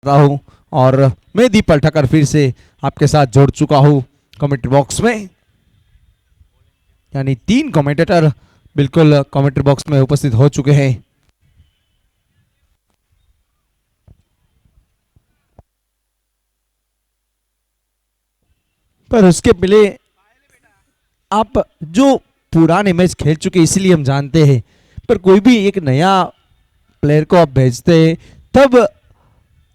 रहा हूं और मैं दीपल ठक्कर फिर से आपके साथ जुड़ चुका हूं कमेंट्री बॉक्स में। यानी 3 कमेंटेटर बिल्कुल कमेंट्री बॉक्स में उपस्थित हो चुके हैं। पर उसके पहले आप जो पुराने मैच खेल चुके इसलिए हम जानते हैं, पर कोई भी एक नया प्लेयर को आप भेजते हैं तब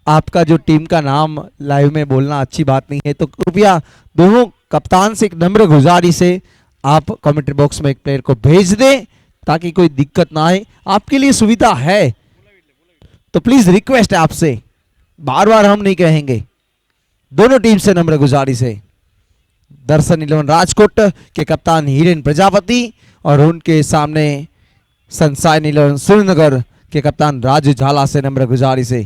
आपका जो टीम का नाम लाइव में बोलना अच्छी बात नहीं है। तो कृपया दोनों कप्तान से एक नम्र गुजारिश है, आप कमेंट्री बॉक्स में एक प्लेयर को भेज दें ताकि कोई दिक्कत ना आए। आपके लिए सुविधा है तो प्लीज रिक्वेस्ट है आपसे, बार बार हम नहीं कहेंगे, दोनों टीम से नम्र गुजारिश है। दर्शन 11 राजकोट के कप्तान हिरेन प्रजापति और उनके सामने सनशाइन 11 श्रीनगर के कप्तान राजू झाला से नम्र गुजारिश है,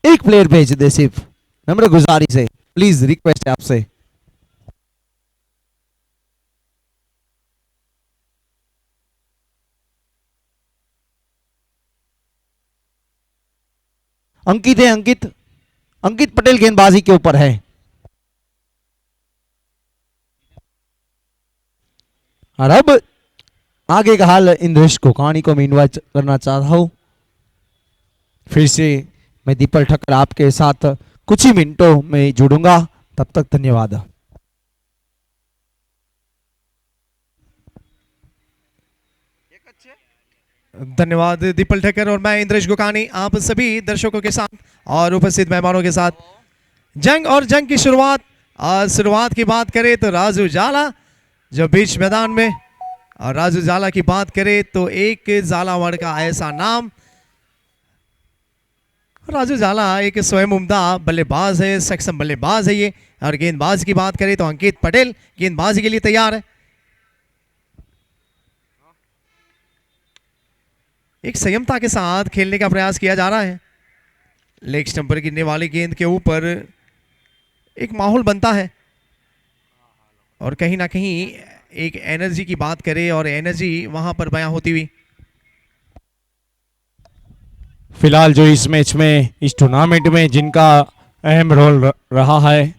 एक प्लेयर भेज दे, सिर्फ नम्र गुजारिश है, प्लीज रिक्वेस्ट है आपसे। अंकित है, अंकित पटेल गेंदबाजी के ऊपर है। और अब आगे का हाल इंद्रेश कोकानी को मैं इन्वाइट करना चाहता हूं। फिर से मैं दीपल ठक्कर आपके साथ कुछ ही मिनटों में जुड़ूंगा, तब तक धन्यवाद। धन्यवाद दीपल ठक्कर और मैं इंद्रेश गोकानी आप सभी दर्शकों के साथ और उपस्थित मेहमानों के साथ जंग की शुरुआत की बात करें तो राजू झाला जो बीच मैदान में, और राजू झाला की बात करें तो एक झालावाड़ का ऐसा नाम, राजू झाला एक स्वयं उम्दा बल्लेबाज है, सक्षम बल्लेबाज है ये। और गेंदबाज की बात करें तो अंकित पटेल गेंदबाजी के लिए तैयार है। एक संयमता के साथ खेलने का प्रयास किया जा रहा है। लेग स्टंप पर गिरने वाली गेंद के ऊपर एक माहौल बनता है और कहीं ना कहीं एक एनर्जी की बात करें और एनर्जी वहां पर बयां होती हुई। फिलहाल जो इस मैच में, इस टूर्नामेंट में जिनका अहम रोल रहा है,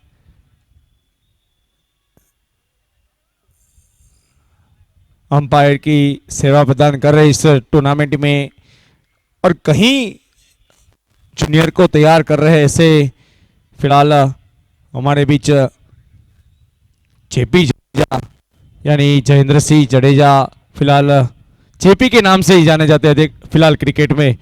अंपायर की सेवा प्रदान कर रहे इस टूर्नामेंट में और कहीं जूनियर को तैयार कर रहे ऐसे फिलहाल हमारे बीच जेपी जडेजा यानी जयेंद्र सिंह जडेजा, फिलहाल जेपी के नाम से ही जाने जाते हैं फिलहाल क्रिकेट में।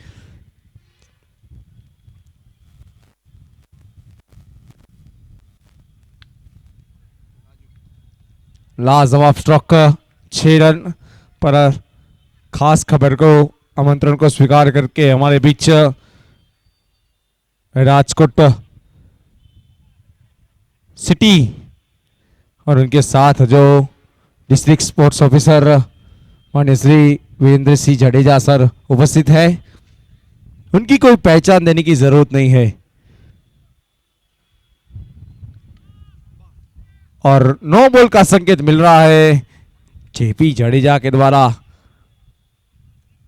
लाजवाब स्ट्रोक 6 रन पर खास खबर को, आमंत्रण को स्वीकार करके हमारे बीच राजकोट सिटी और उनके साथ जो डिस्ट्रिक्ट स्पोर्ट्स ऑफिसर माननीय श्री वीरेंद्र सिंह जडेजा सर उपस्थित है। उनकी कोई पहचान देने की जरूरत नहीं है और नो बॉल का संकेत मिल रहा है जेपी जडेजा के द्वारा।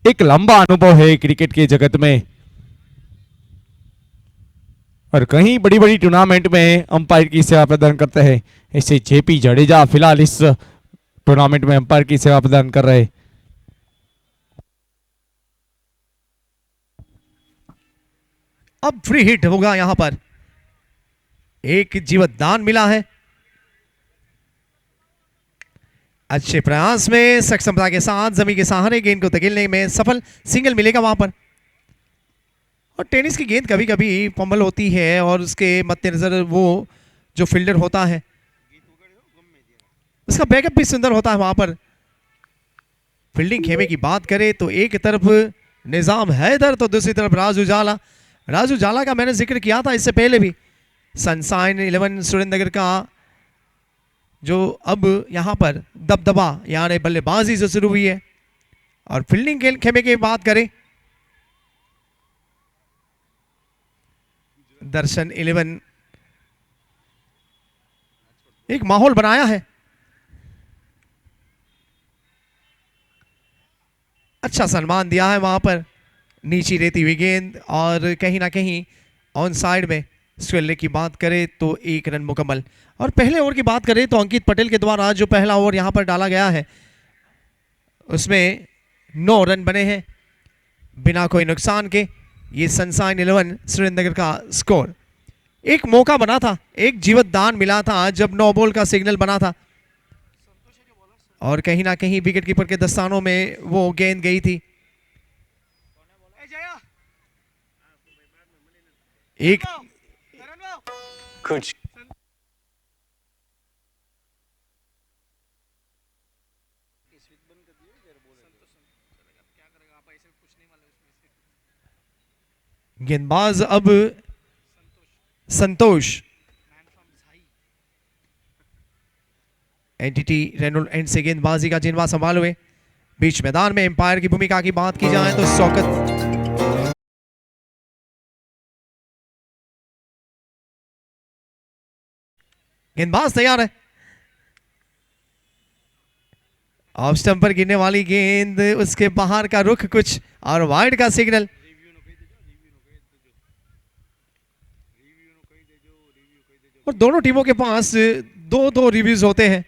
एक लंबा अनुभव है क्रिकेट के जगत में और कहीं बड़ी बड़ी टूर्नामेंट में अंपायर की सेवा प्रदान करते हैं, ऐसे जेपी जडेजा फिलहाल इस टूर्नामेंट में अंपायर की सेवा प्रदान कर रहे। अब फ्री हिट होगा यहां पर, एक जीवतदान मिला है। अच्छे प्रयास में सक्षमता के साथ जमीन के सहारे गेंद को धकेलने में सफल, सिंगल मिलेगा वहां पर। और टेनिस की गेंद कभी कभी फंबल होती है और उसके मद्देनजर वो जो फील्डर होता है उसका बैकअप भी सुंदर होता है वहां पर। फील्डिंग खेमे की बात करें तो एक तरफ निजाम हैदर तो दूसरी तरफ राजू झाला का मैंने जिक्र किया था इससे पहले भी। सनशाइन 11 सुरेंद्रनगर का जो अब यहां पर दबदबा यानी बल्लेबाजी जो शुरू हुई है। और फील्डिंग खेमे की बात करें, दर्शन 11 एक माहौल बनाया है, अच्छा सम्मान दिया है वहां पर नीचे रहती हुई गेंद और कहीं ना कहीं ऑन साइड में खेलने की बात करें तो 1 रन मुकम्मल। और पहले ओवर की बात करें तो अंकित पटेल के द्वारा जो पहला ओवर यहां पर डाला गया है उसमें 9 रन बने हैं बिना कोई नुकसान के। ये सनशाइन 11 सुरेंद्रनगर का स्कोर। एक मौका बना था, एक जीवत दान मिला था जब 9 बॉल का सिग्नल बना था और कहीं ना कहीं विकेट कीपर के दस्तानों में वो गेंद गई थी। एक कुछ गेंदबाज अब संतोष एनटीटी रेनोल्ड एंड से गेंदबाजी का जिन्वा संभाल हुए। बीच मैदान में एम्पायर की भूमिका की बात की जाए तो शौकत गेंदबाज तैयार है। ऑफ स्टंप पर गिरने वाली गेंद, उसके बाहर का रुख कुछ और वाइड का सिग्नल। और दोनों टीमों के पास 2-2 रिव्यूज होते हैं।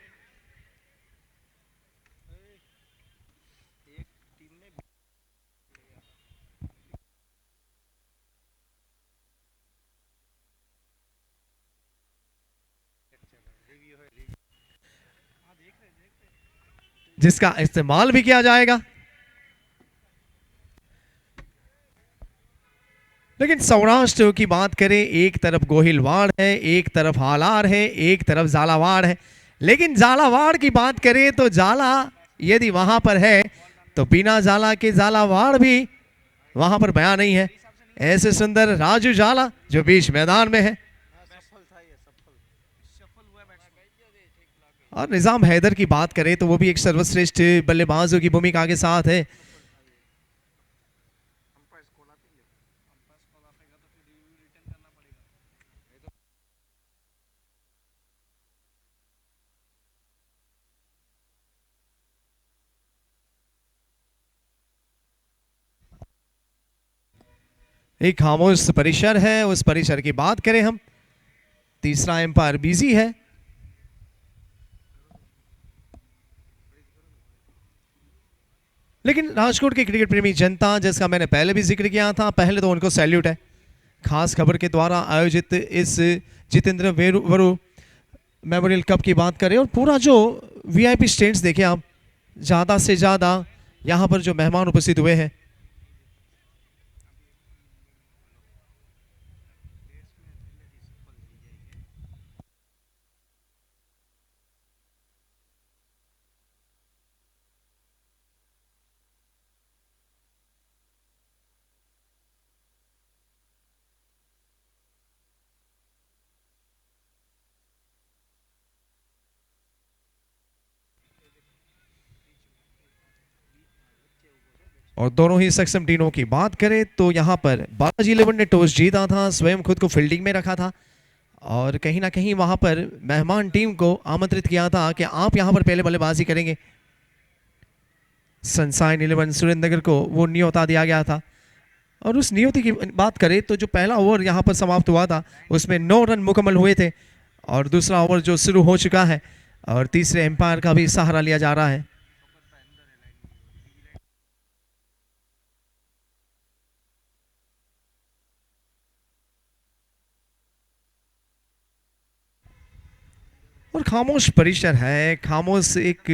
जिसका इस्तेमाल भी किया जाएगा। लेकिन सौराष्ट्र की बात करें, एक तरफ गोहिलवाड़ है, एक तरफ हालार है, एक तरफ झालावाड़ है। लेकिन झालावाड़ की बात करें तो झाला यदि वहां पर है तो बिना झाला के झालावाड़ भी वहां पर बयां नहीं है। ऐसे सुंदर राजू झाला जो बीच मैदान में है और निजाम हैदर की बात करें तो वो भी एक सर्वश्रेष्ठ बल्लेबाजों की भूमिका के साथ है। एक खामोश परिसर है, उस परिसर की बात करें हम, तीसरा एम्पायर बिजी है। लेकिन राजकोट की क्रिकेट प्रेमी जनता, जिसका मैंने पहले भी जिक्र किया था, पहले तो उनको सैल्यूट है। खास खबर के द्वारा आयोजित इस जितेंद्र वरु मेमोरियल कप की बात करें और पूरा जो वीआईपी स्टैंड्स देखें आप, ज़्यादा से ज़्यादा यहाँ पर जो मेहमान उपस्थित हुए हैं। और दोनों ही सक्षम टीमों की बात करें तो यहाँ पर बालाजी 11 ने टॉस जीता था, स्वयं खुद को फील्डिंग में रखा था और कहीं ना कहीं वहां पर मेहमान टीम को आमंत्रित किया था कि आप यहां पर पहले बल्लेबाजी करेंगे। सनशाइन 11 सुरेंद्रनगर को वो न्योता दिया गया था और उस नियति की बात करें तो जो पहला ओवर यहां पर समाप्त हुआ था उसमें 9 रन मुकम्मल हुए थे और दूसरा ओवर जो शुरू हो चुका है और तीसरे एम्पायर का भी सहारा लिया जा रहा है। और खामोश परिसर है, खामोश एक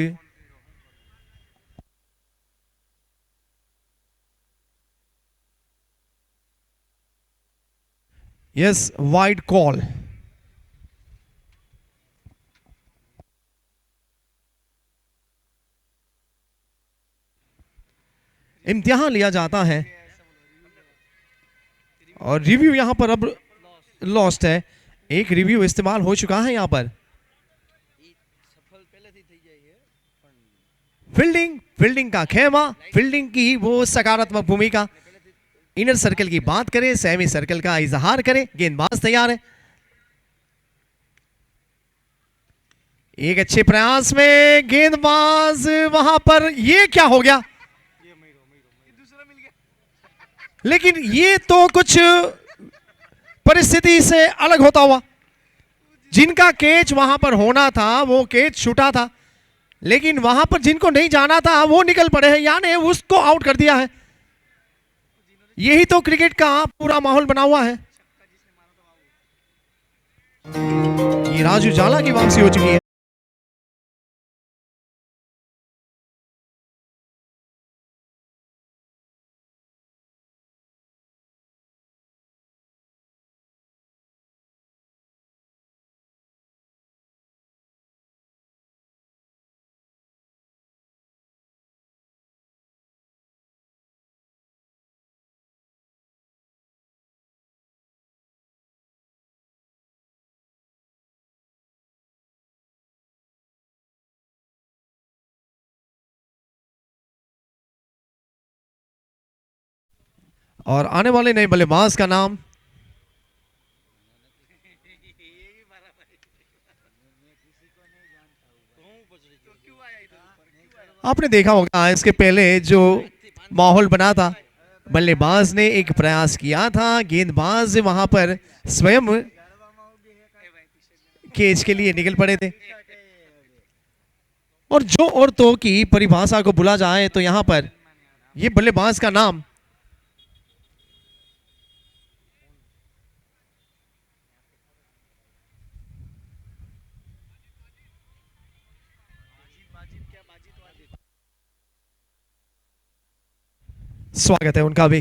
यस वाइड कॉल। इम्तिहान लिया जाता है और रिव्यू यहां पर अब लॉस्ट है। एक रिव्यू इस्तेमाल हो चुका है यहां पर। फील्डिंग का खेमा, फील्डिंग की वो सकारात्मक भूमिका। इनर सर्कल की बात करें, सेमी सर्कल का इजहार करें। गेंदबाज तैयार है, एक अच्छे प्रयास में गेंदबाज वहां पर, ये क्या हो गया? लेकिन ये तो कुछ परिस्थिति से अलग होता हुआ, जिनका कैच वहां पर होना था वो कैच छूटा था, लेकिन वहां पर जिनको नहीं जाना था वो निकल पड़े हैं, यानी उसको आउट कर दिया है। यही तो क्रिकेट का पूरा माहौल बना हुआ है। ये राजू जाला की वापसी हो चुकी है। और आने वाले नए बल्लेबाज का नाम आपने देखा होगा, इसके पहले जो माहौल बना था, बल्लेबाज ने एक प्रयास किया था, गेंदबाज वहां पर स्वयं कैच के लिए निकल पड़े थे। और जो औरतों की परिभाषा को बुला जाए तो यहां पर ये बल्लेबाज का नाम स्वागत है उनका भी।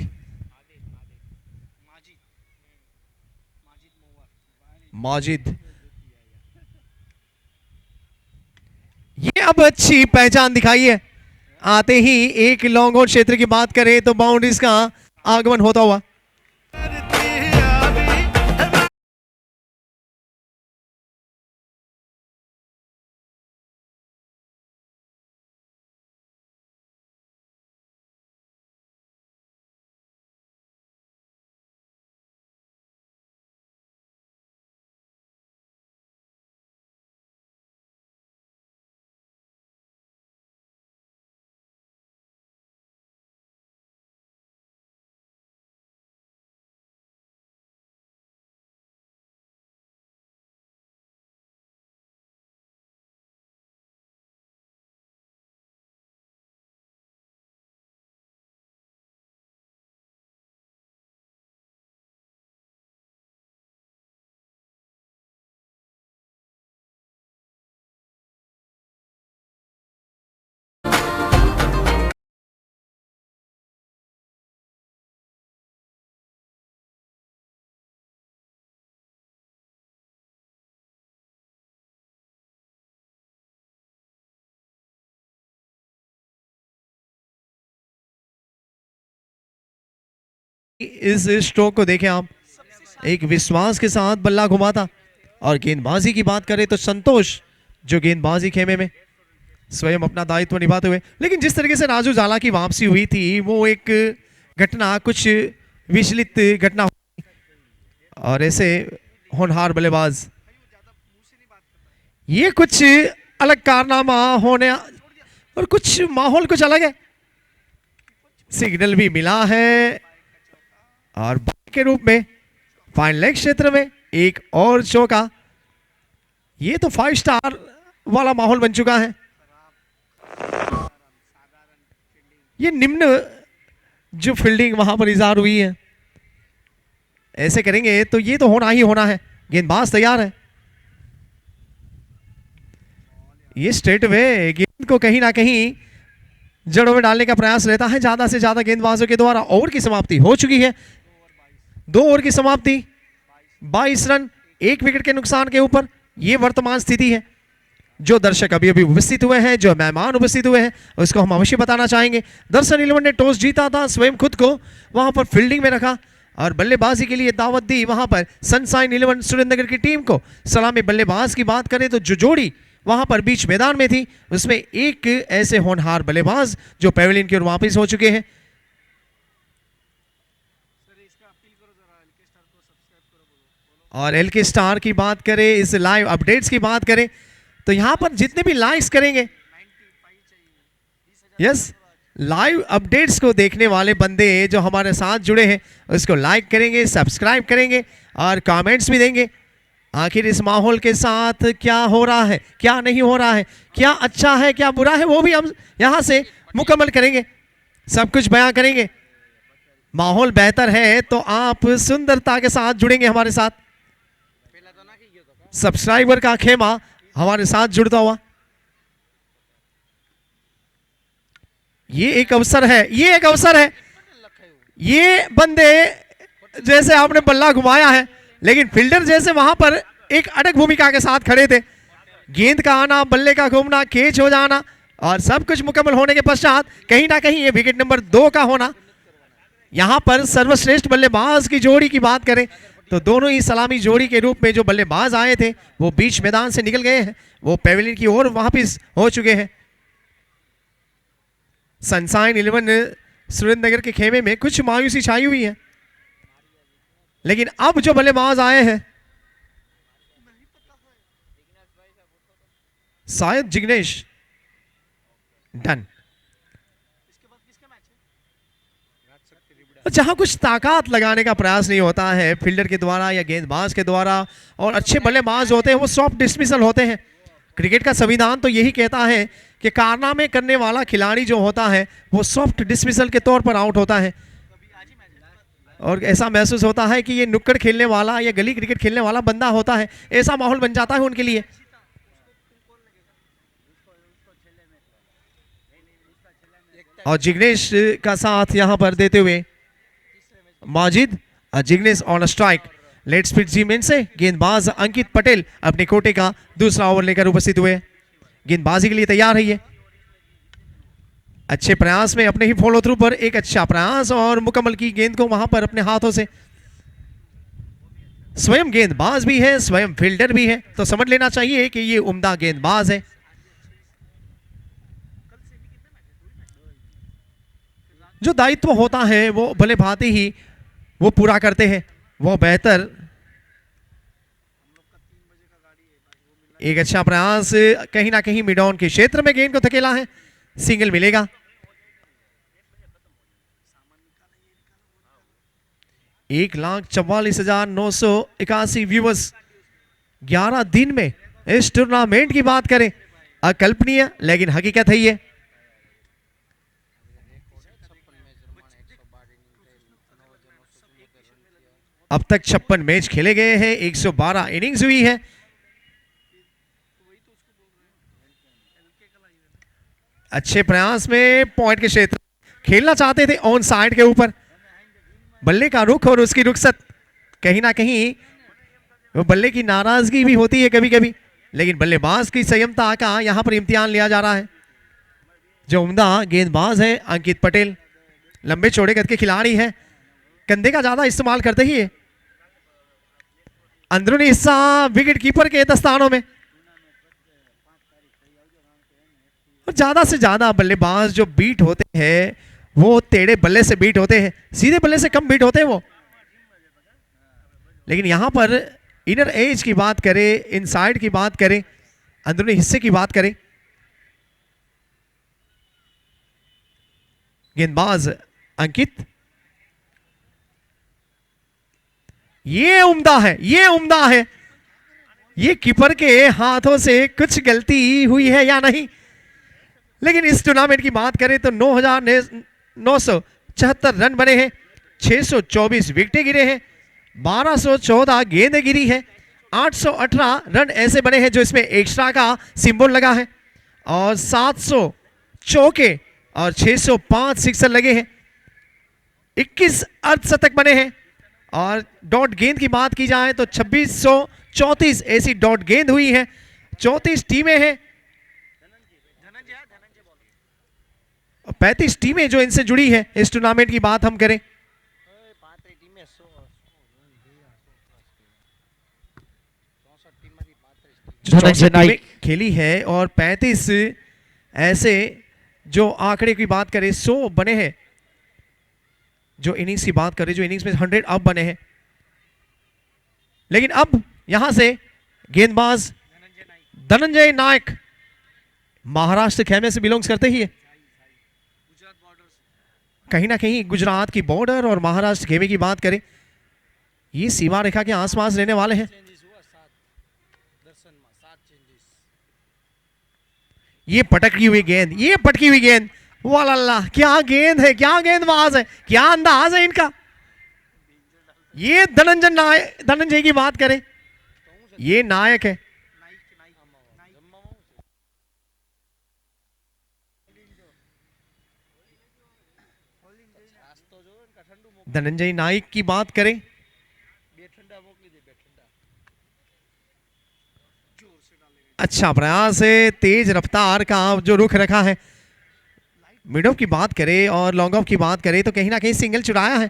माजिद, ये अब अच्छी पहचान दिखाई है। आते ही एक लॉन्ग ऑन क्षेत्र की बात करें तो बाउंड्रीज का आगमन होता हुआ। इस स्ट्रोक को देखें आप, एक विश्वास के साथ बल्ला घुमा था। और गेंदबाजी की बात करें तो संतोष जो गेंदबाजी खेमे में स्वयं अपना दायित्व निभाते हुए, लेकिन जिस तरीके से राजू जाला की वापसी हुई थी वो एक घटना कुछ विचलित घटना हुई। और ऐसे होनहार बल्लेबाज, ये कुछ अलग कारनामा होने और कुछ माहौल कुछ अलग है। सिग्नल भी मिला है और के रूप में फाइन लेग क्षेत्र में एक और चौका। ये तो 5 स्टार वाला माहौल बन चुका है। ये निम्न जो फील्डिंग वहां पर इजहार हुई है, ऐसे करेंगे तो ये तो होना ही होना है। गेंदबाज तैयार है, ये स्ट्रेट वे गेंद को कहीं ना कहीं जड़ों में डालने का प्रयास रहता है ज्यादा से ज्यादा गेंदबाजों के द्वारा। ओवर की समाप्ति हो चुकी है, 2 ओवर की समाप्ति, 22 रन 1 विकेट के नुकसान के ऊपर। ये वर्तमान स्थिति है। जो दर्शक अभी अभी उपस्थित हुए हैं, जो मेहमान उपस्थित हुए हैं, उसको हम अवश्य बताना चाहेंगे। दर्शन 11 ने टॉस जीता था, स्वयं खुद को वहां पर फील्डिंग में रखा और बल्लेबाजी के लिए दावत दी वहां पर सनशाइन 11 सुरेंद्रनगर की टीम को। सलामी बल्लेबाज की बात करें तो जो जोड़ी वहां पर बीच मैदान में थी, उसमें एक ऐसे होनहार बल्लेबाज जो पेविलियन की ओर वापस हो चुके हैं। और एल के स्टार की बात करें, इस लाइव अपडेट्स की बात करें तो यहां पर जितने भी लाइक्स करेंगे, यस लाइव अपडेट्स को देखने वाले बंदे जो हमारे साथ जुड़े हैं उसको लाइक करेंगे, सब्सक्राइब करेंगे और कमेंट्स भी देंगे। आखिर इस माहौल के साथ क्या हो रहा है, क्या नहीं हो रहा है, क्या अच्छा है, क्या बुरा है, वो भी हम यहाँ से मुकम्मल करेंगे, सब कुछ बयां करेंगे। माहौल बेहतर है तो आप सुंदरता के साथ जुड़ेंगे हमारे साथ। सब्सक्राइबर का खेमा हमारे साथ जुड़ता हुआ, ये एक अवसर है, ये एक अवसर है। ये बंदे जैसे आपने बल्ला घुमाया है, लेकिन फील्डर जैसे वहां पर एक अड़ग भूमिका के साथ खड़े थे। गेंद का आना, बल्ले का घूमना, कैच हो जाना और सब कुछ मुकम्मल होने के पश्चात कहीं ना कहीं ये विकेट नंबर 2 का होना। यहां पर सर्वश्रेष्ठ बल्लेबाज की जोड़ी की बात करें तो दोनों ही सलामी जोड़ी के रूप में जो बल्लेबाज आए थे वो बीच मैदान से निकल गए हैं, वो पेविलियन की ओर वापस हो चुके हैं। सनशाइन 11 सुरेंद्रनगर के खेमे में कुछ मायूसी छाई हुई है, लेकिन अब जो बल्लेबाज आए हैं शायद जिग्नेश डन, जहां कुछ ताकत लगाने का प्रयास नहीं होता है फील्डर के द्वारा या गेंदबाज के द्वारा, और अच्छे बल्लेबाज होते हैं वो सॉफ्ट डिसमिसल होते हैं। क्रिकेट का संविधान तो यही कहता है कि कारनामे करने वाला खिलाड़ी जो होता है वो सॉफ्ट डिसमिसल के तौर पर आउट होता है, और ऐसा महसूस होता है कि ये नुक्कड़ खेलने वाला या गली क्रिकेट खेलने वाला बंदा होता है, ऐसा माहौल बन जाता है उनके लिए। और जिग्नेश का साथ यहां पर देते हुए माजिद, जिग्नेश ऑन स्ट्राइक। लेट स्पीड जी मेन से गेंदबाज अंकित पटेल अपने कोटे का दूसरा ओवर लेकर उपस्थित हुए, गेंदबाजी के लिए तैयार रहिए। अच्छे प्रयास में अपने ही फॉलो थ्रू पर एक अच्छा प्रयास और मुकम्मल की गेंद को वहां पर अपने हाथों से। स्वयं गेंदबाज भी है, स्वयं फील्डर भी है, तो समझ लेना चाहिए कि ये उम्दा गेंदबाज है। जो दायित्व होता है वो भले भांति ही वो पूरा करते हैं, वो बेहतर। एक अच्छा प्रयास कहीं ना कहीं मिड ऑन के क्षेत्र में गेंद को धकेला है, सिंगल मिलेगा। एक 1,44,981 व्यूअर्स 11 दिन में इस टूर्नामेंट की बात करें अकल्पनीय, लेकिन हकीकत है ये। अब तक 56 मैच खेले गए हैं, 112 इनिंग्स हुई है। अच्छे प्रयास में पॉइंट के क्षेत्र खेलना चाहते थे ऑन साइड के ऊपर, बल्ले का रुख और उसकी रुखसत कहीं ना कहीं वो बल्ले की नाराजगी भी होती है कभी कभी, लेकिन बल्लेबाज की संयमता का यहां पर इम्तिहान लिया जा रहा है। जो उम्दा गेंदबाज है अंकित पटेल, लंबे चौड़े कद के खिलाड़ी है, कंधे का ज्यादा इस्तेमाल करते ही है। अंदरूनी हिस्सा विकेट कीपर के दस्तानों में, और ज्यादा से ज्यादा बल्लेबाज जो बीट होते हैं वो टेढ़े बल्ले से बीट होते हैं, सीधे बल्ले से कम बीट होते हैं वो। लेकिन यहां पर इनर एज की बात करें, इनसाइड की बात करें, अंदरूनी हिस्से की बात करें, गेंदबाज अंकित, ये उम्दा है, ये उम्दा है। ये कीपर के हाथों से कुछ गलती हुई है या नहीं, लेकिन इस टूर्नामेंट की बात करें तो 9,974 रन बने हैं, 624 विकेटें गिरे हैं, 1214 गेंदें गिरी है, 818 रन ऐसे बने हैं जो इसमें एक्स्ट्रा का सिंबल लगा है, और 700 चौके और 605 सिक्सर लगे हैं, 21 अर्धशतक बने हैं। और डॉट गेंद की बात की जाए तो 2634 ऐसी डॉट गेंद हुई है, 34 टीमें हैं, 35 टीमें जो इनसे जुड़ी है इस टूर्नामेंट की बात हम करें। टीमें खेली है और 35 ऐसे जो आंकड़े की बात करें 100 बने हैं, जो इनिंग्स की बात करें, जो इनिंग्स में 100 अब बने हैं। लेकिन अब यहां से गेंदबाज धनंजय नायक महाराष्ट्र खेमे से बिलोंग्स करते ही है, कहीं ना कहीं गुजरात की बॉर्डर और महाराष्ट्र खेमे की बात करें, ये सीमा रेखा के आसपास रहने वाले हैं। ये पटकी हुई गेंद, ये पटकी हुई गेंद, वाला क्या गेंद है, क्या गेंदबाज है, क्या अंदाज है इनका। ये धनंजय की बात करें, ये नायक है। धनंजय नायक की बात करें, अच्छा प्रयास है, तेज रफ्तार का जो रुख रखा है। मिड ऑफ की बात करें और लॉन्ग ऑफ की बात करें तो कहीं ना कहीं सिंगल चुराया है।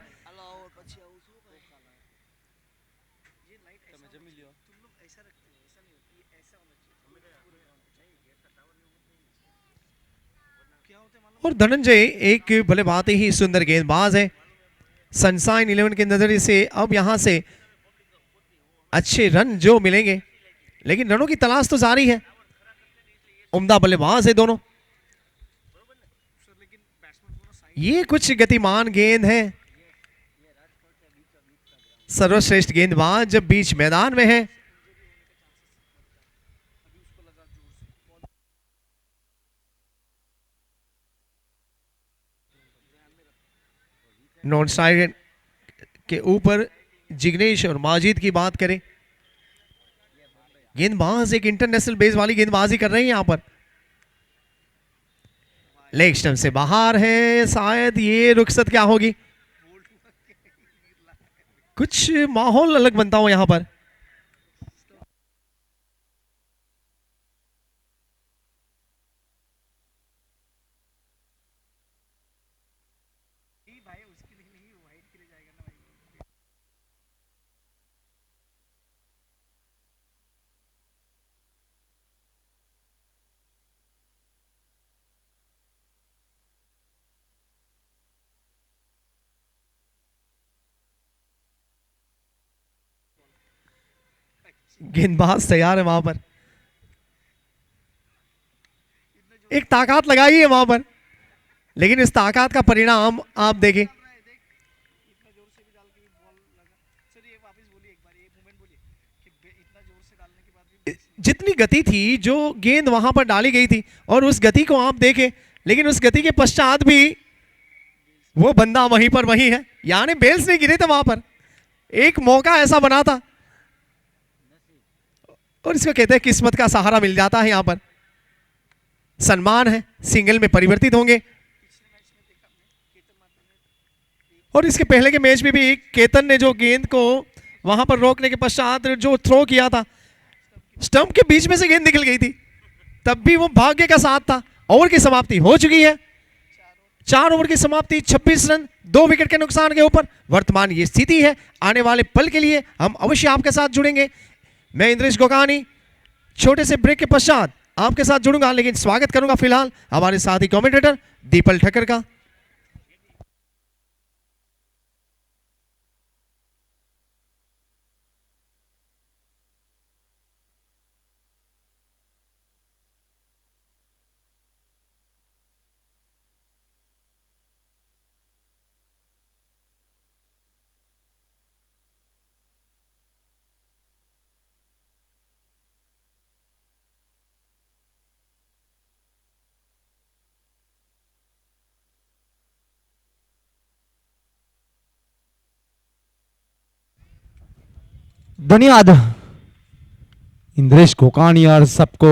और धनंजय एक भले बात ही सुंदर गेंदबाज है। सनशाइन 11 के नजरिए से अब यहां से अच्छे रन जो मिलेंगे, लेकिन रनों की तलाश तो जारी है। उम्दा बल्लेबाज है दोनों। ये कुछ गतिमान गेंद है। सर्वश्रेष्ठ गेंदबाज जब बीच मैदान में है, नॉन स्ट्राइक के ऊपर जिग्नेश और माजिद की बात करें, गेंदबाज एक इंटरनेशनल बेस वाली गेंदबाजी कर रहे हैं यहां पर। लेग स्टंप से बाहर है, शायद ये रुखसत क्या होगी, कुछ माहौल अलग बनता हो यहां पर। गेंदबाज तैयार है वहां पर, एक ताकत लगाई है वहां पर, लेकिन इस ताकत का परिणाम आप देखें। जितनी गति थी जो गेंद वहां पर डाली गई थी और उस गति को आप देखें, लेकिन उस गति के पश्चात भी वो बंदा वहीं पर वहीं है, यानी बेल्स नहीं गिरे थे वहां पर। एक मौका ऐसा बना था और इसको कहते हैं किस्मत का सहारा मिल जाता है। यहां पर सम्मान है, सिंगल में परिवर्तित होंगे। और इसके पहले के मैच में भी केतन ने जो गेंद को वहां पर रोकने के पश्चात जो थ्रो किया था, स्टंप के बीच में से गेंद निकल गई थी, तब भी वो भाग्य का साथ था। ओवर की समाप्ति हो चुकी है, 4 ओवर की समाप्ति, 26 रन 2 विकेट के नुकसान के ऊपर वर्तमान ये स्थिति है। आने वाले पल के लिए हम अवश्य आपके साथ जुड़ेंगे। मैं इंद्रेश गोकानी छोटे से ब्रेक के पश्चात आपके साथ जुड़ूंगा, लेकिन स्वागत करूंगा फिलहाल हमारे साथी कमेंटेटर दीपल ठक्कर का। धन्यवाद इंद्रेश कोकानी और सबको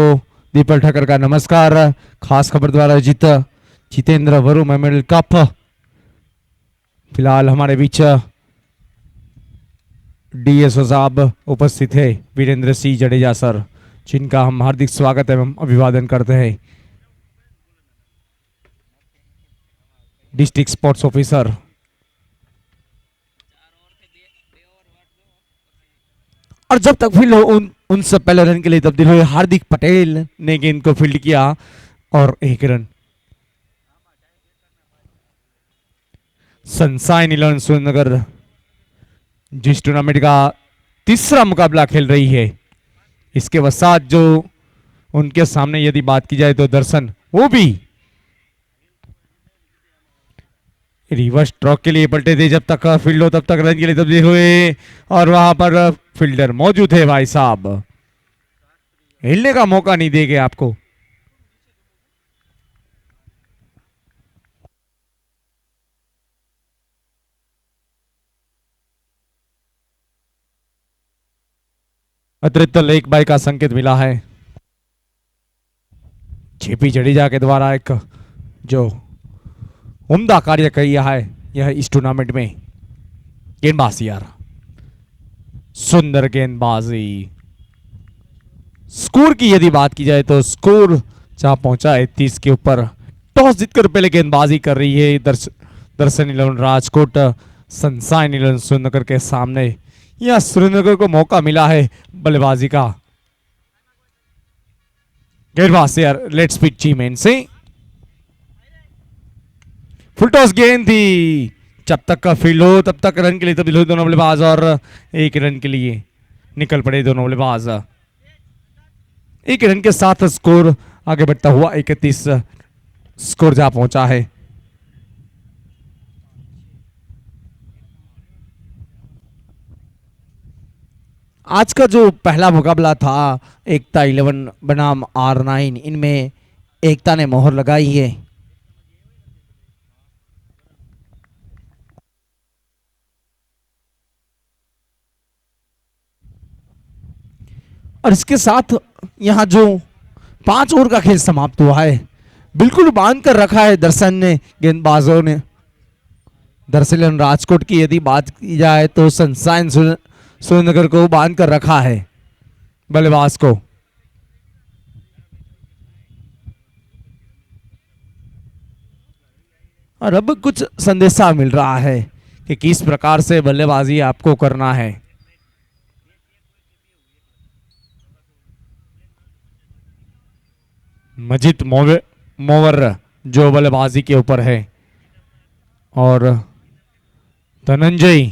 दीपल ठक्कर का नमस्कार। खास खबर द्वारा जीत जितेंद्र वरु मेमोरियल कप फिलहाल हमारे बीच डीएसओ साहब उपस्थित है, वीरेंद्र सिंह जडेजा सर, जिनका हम हार्दिक स्वागत एवं अभिवादन करते हैं। डिस्ट्रिक्ट स्पोर्ट्स ऑफिसर और जब तक फील्ड उन सब पहले रन के लिए तब्दील हुए, हार्दिक पटेल ने गेंद को फील्ड किया और 1 रन। सनशाइन 11 सुरेंद्रनगर जिस टूर्नामेंट का तीसरा मुकाबला खेल रही है, इसके पश्चात जो उनके सामने यदि बात की जाए तो दर्शन, वो भी रिवर्स स्ट्रोक के लिए पलटे थे, जब तक फील्ड हो तब तक रन के लिए तब्दील हुए और वहां पर फील्डर मौजूद है भाई साहब, हिलने का मौका नहीं देंगे आपको। अतिरिक्त लेग बाय का संकेत मिला है। जेपी जडेजा के द्वारा एक जो उम्दा कार्य किया है यह इस टूर्नामेंट में। गेंदबाज यार, सुंदर गेंदबाजी। स्कोर की यदि बात की जाए तो स्कोर जहां पहुंचा है 30 के ऊपर। टॉस जीतकर पहले गेंदबाजी कर रही है दर्शन 11 राजकोट सनशाइन 11 सुरेंद्रनगर के सामने। यह सुरेंद्रनगर को मौका मिला है बल्लेबाजी का। गेंदबाज यार, लेट्स पिच चीमेन से फुल टॉस गेंद थी, जब तक का फील्ड हो तब तक रन के लिए तब्दील हुए दोनों बल्लेबाज और एक रन के लिए निकल पड़े दोनों बल्लेबाज। एक रन के साथ स्कोर आगे बढ़ता हुआ 31 स्कोर जहां पहुंचा है। आज का जो पहला मुकाबला था एकता 11 बनाम R9, इनमें एकता ने मोहर लगाई है। और इसके साथ यहां जो 5 ओवर का खेल समाप्त हुआ है, बिल्कुल बांध कर रखा है दर्शन ने, गेंदबाजों ने। दर्शन राजकोट की यदि बात की जाए तो सनशाइन सुरेंद्रनगर को बांध कर रखा है बल्लेबाज को। और अब कुछ संदेशा मिल रहा है कि किस प्रकार से बल्लेबाजी आपको करना है। मजीद मोवर जो बल्लेबाजी के ऊपर है और धनंजय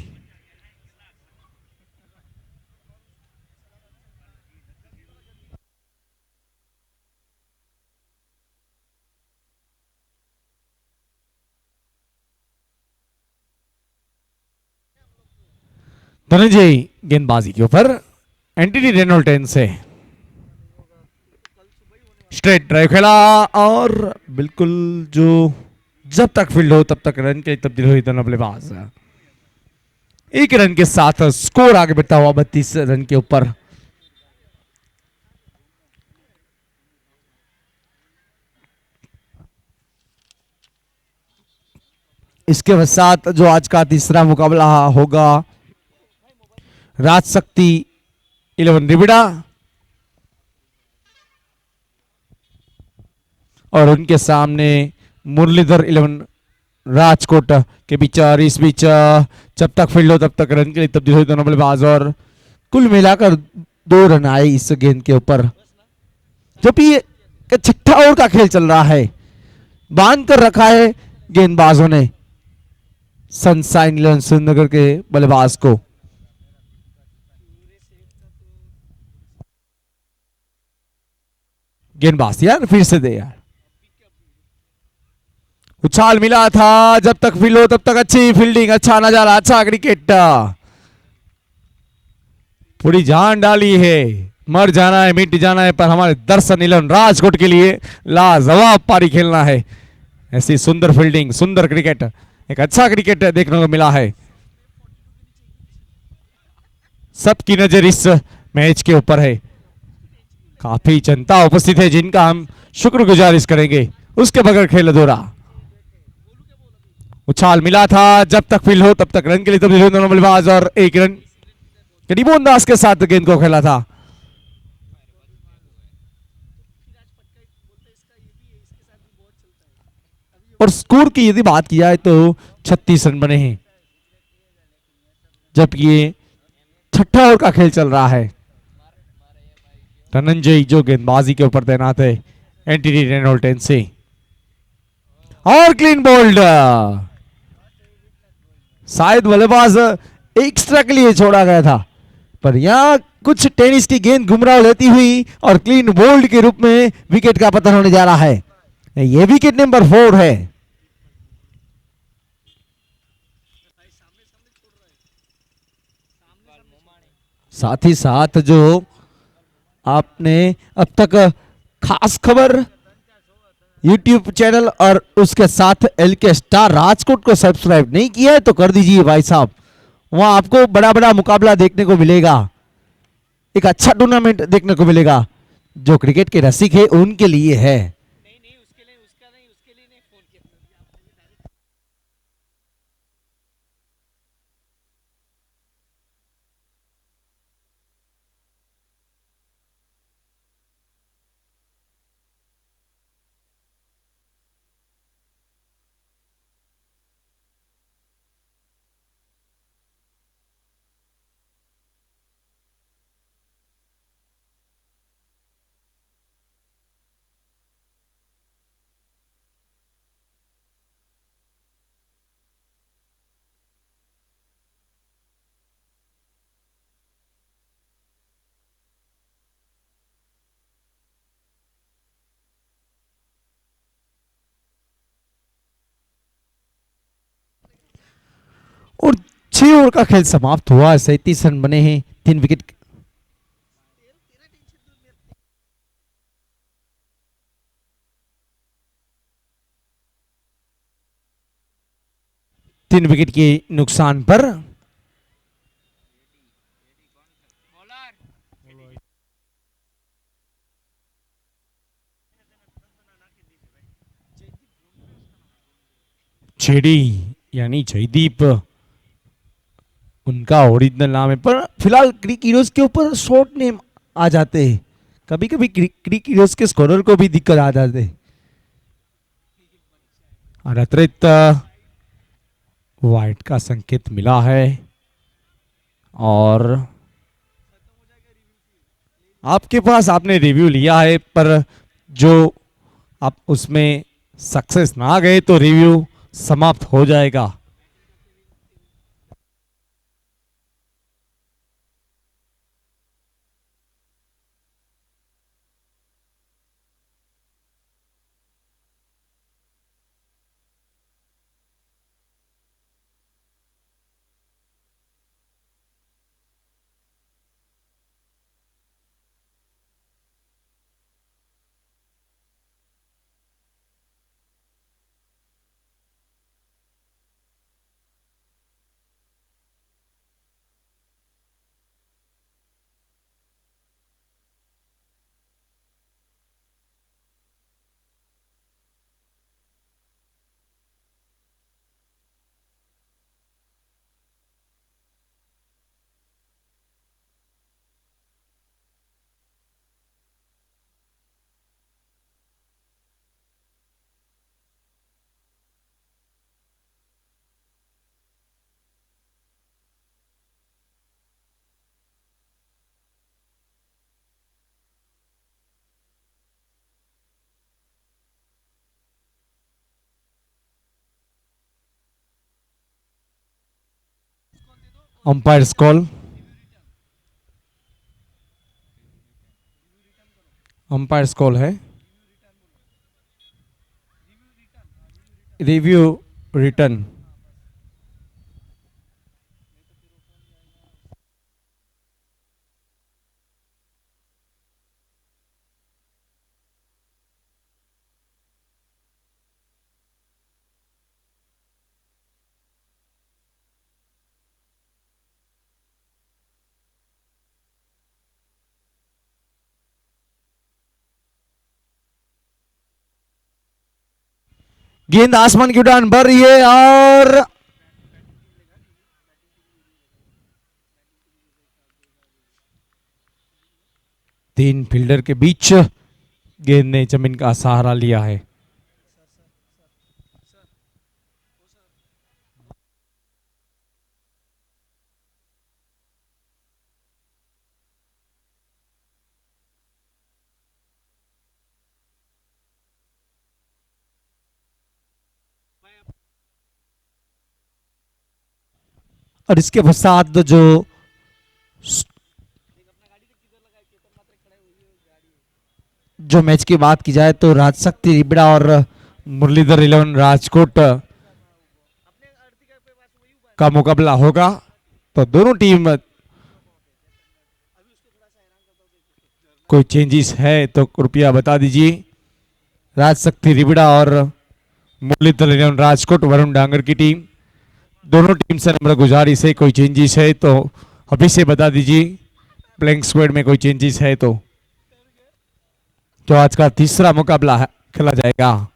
गेंदबाजी के ऊपर। एंटनी रेनोल्टन से स्ट्रेट ड्राइव खेला और बिल्कुल जो जब तक फील्ड हो तब तक रन के लिए तब्दील हुई दोनों बल्लेबाज। एक रन के साथ स्कोर आगे बढ़ता हुआ 32 रन के ऊपर। इसके पश्चात जो आज का तीसरा मुकाबला होगा राजशक्ति 11 रिबिड़ा और उनके सामने मुरलीधर 11 राजकोट के बीच। और इस बीच जब तक फील्ड हो तब तक रन के लिए तब्दील हुए दोनों बल्लेबाज और कुल मिलाकर 2 रन आए इस गेंद के ऊपर। जब ये छठा ओवर का खेल चल रहा है, बांध कर रखा है गेंदबाजों ने सनशाइन 11 सुरेंद्रनगर के बल्लेबाज को। गेंदबाज यार, फिर से दे यार। उछाल मिला था, जब तक फील्ड हो तब तक अच्छी फील्डिंग, अच्छा नजारा, अच्छा क्रिकेट। पूरी जान डाली है, मर जाना है मिट जाना है, पर हमारे दर्शन 11 राजकोट के लिए लाजवाब पारी खेलना है। ऐसी सुंदर फील्डिंग, सुंदर क्रिकेट, एक अच्छा क्रिकेट देखने को मिला है। सबकी नजर इस मैच के ऊपर है। काफी जनता उपस्थित है जिनका हम शुक्रगुजारिश करेंगे, उसके बगैर खेल अधूरा। उछाल मिला था, जब तक फील्ड हो तब तक रन के लिए तब्दील हुए दोनों बल्लेबाज और एक रन करीबो अंदाज के साथ गेंद को खेला था। और स्कोर की यदि बात की जाए तो 36 रन बने हैं, जबकि ये छठा ओवर का खेल चल रहा है। धनंजय जो गेंदबाजी के ऊपर तैनात है एंटनी रेनोल्टन से, और क्लीन बोल्ड। शायद बल्लेबाज एक्स्ट्रा के लिए छोड़ा गया था, पर यहां कुछ टेनिस की गेंद घुमराव लेती हुई और क्लीन बोल्ड के रूप में विकेट का पतन होने जा रहा है। यह विकेट नंबर 4 है। साथ ही साथ जो आपने अब तक खास खबर यूट्यूब चैनल और उसके साथ LK स्टार राजकोट को सब्सक्राइब नहीं किया है तो कर दीजिए भाई साहब। वहां आपको बड़ा बड़ा मुकाबला देखने को मिलेगा, एक अच्छा टूर्नामेंट देखने को मिलेगा जो क्रिकेट के रसिक है उनके लिए है। और 6 ओवर का खेल समाप्त हुआ, 37 रन बने हैं, 3 विकेट। तीन विकेट के नुकसान पर जेडी यानी जयदीप उनका ओरिजिनल नाम है, पर फिलहाल क्रिक हीरोज के ऊपर शॉर्ट नेम आ जाते हैं। कभी कभी क्रिक हीरोज के स्कोरर को भी दिक्कत आ जाते हैं। और अतिरिक्त वाइट का संकेत मिला है और आपके पास आपने रिव्यू लिया है, पर जो आप उसमें सक्सेस ना गए तो रिव्यू समाप्त हो जाएगा। अंपायर कॉल, अंपायर कॉल है, रिव्यू रिटर्न। गेंद आसमान की उड़ान भर रही है और तीन फील्डर के बीच गेंद ने जमीन का सहारा लिया है। और इसके पश्चात जो मैच की बात की जाए तो राजशक्ति रिबड़ा और मुरलीधर 11 राजकोट का मुकाबला होगा। तो दोनों टीम कोई चेंजेस है तो कृपया बता दीजिए। राजशक्ति रिबड़ा और मुरलीधर इलेवन राजकोट वरुण डांगर की टीम, दोनों टीम से नंबर गुजारिश है, कोई चेंजेस है तो अभी से बता दीजिए। प्लेइंग स्क्वाड में कोई चेंजेस है तो आज का तीसरा मुकाबला खेला जाएगा।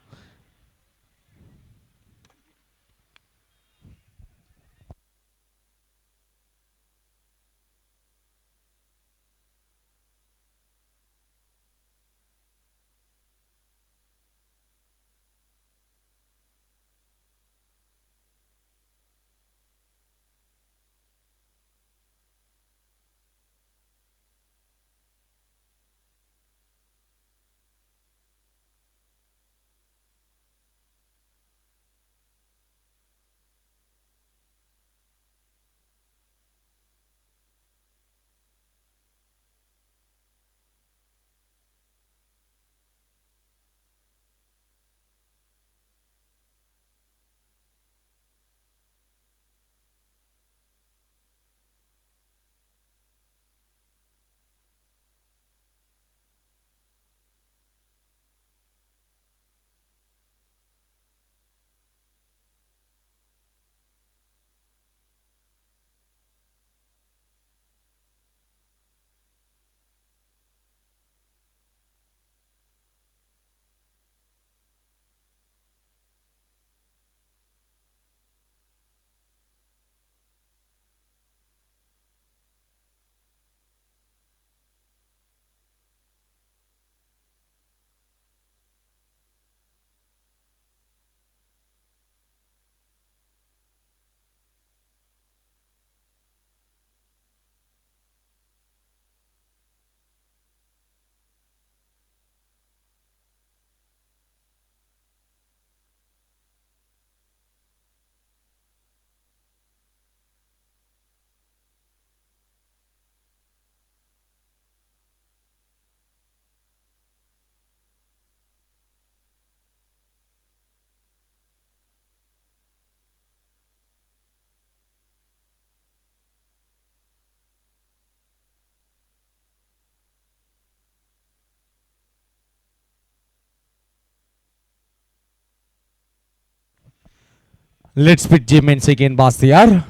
लेट्स पिट जेमेन से गेंदबाज तैयार,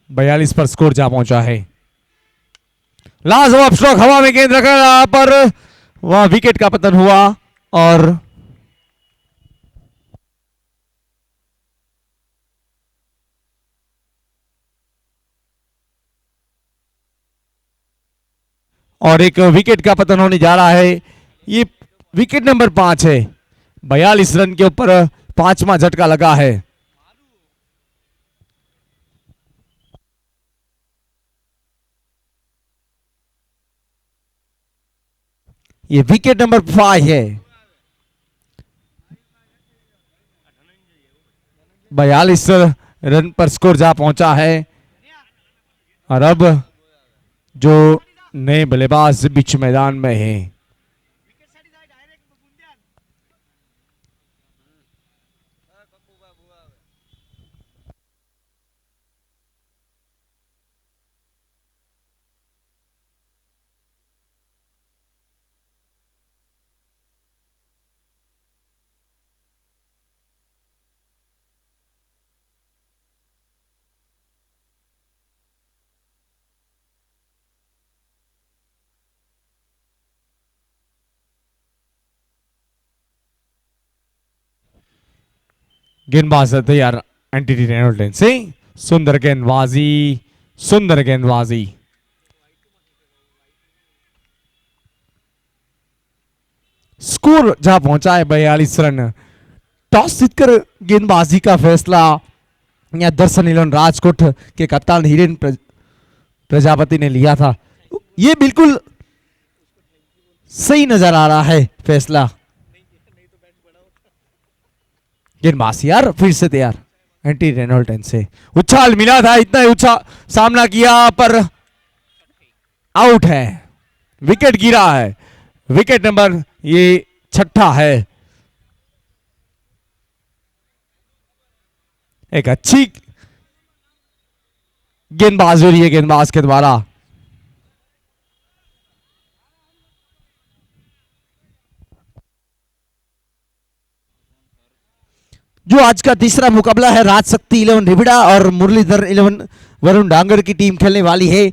42 पर स्कोर जा पहुंचा है। लाजवाब स्ट्रोक, हवा में गेंद रखा पर वह विकेट का पतन हुआ और एक विकेट का पतन होने जा रहा है। ये विकेट नंबर 5 है। 42 रन के ऊपर 5वां झटका लगा है। ये विकेट नंबर 5 है। 42 रन पर स्कोर जा पहुंचा है और अब जो नए बल्लेबाज बीच मैदान में हैं, गेंदबाज तैयार एंटनी रेनोल्ड से। सुंदर गेंदबाजी, सुंदर गेंदबाजी। स्कोर जहां पहुंचा है 42 रन। टॉस जीतकर गेंदबाजी का फैसला या दर्शन इलेवन राजकोट के कप्तान हिरेन प्रजापति ने लिया था। ये बिल्कुल सही नजर आ रहा है फैसला। गेंदबाज यार फिर से तैयार एंटी रेनोल्टन से। उछाल मिला था, इतना ही उछाल सामना किया पर आउट है। विकेट गिरा है। विकेट नंबर ये 6ठा है। एक अच्छी गेंदबाजी हो रही है गेंदबाज के द्वारा। जो आज का तीसरा मुकाबला है, राजशक्ति 11 रिबिड़ा और मुरलीधर 11 वरुण डांगर की टीम खेलने वाली है।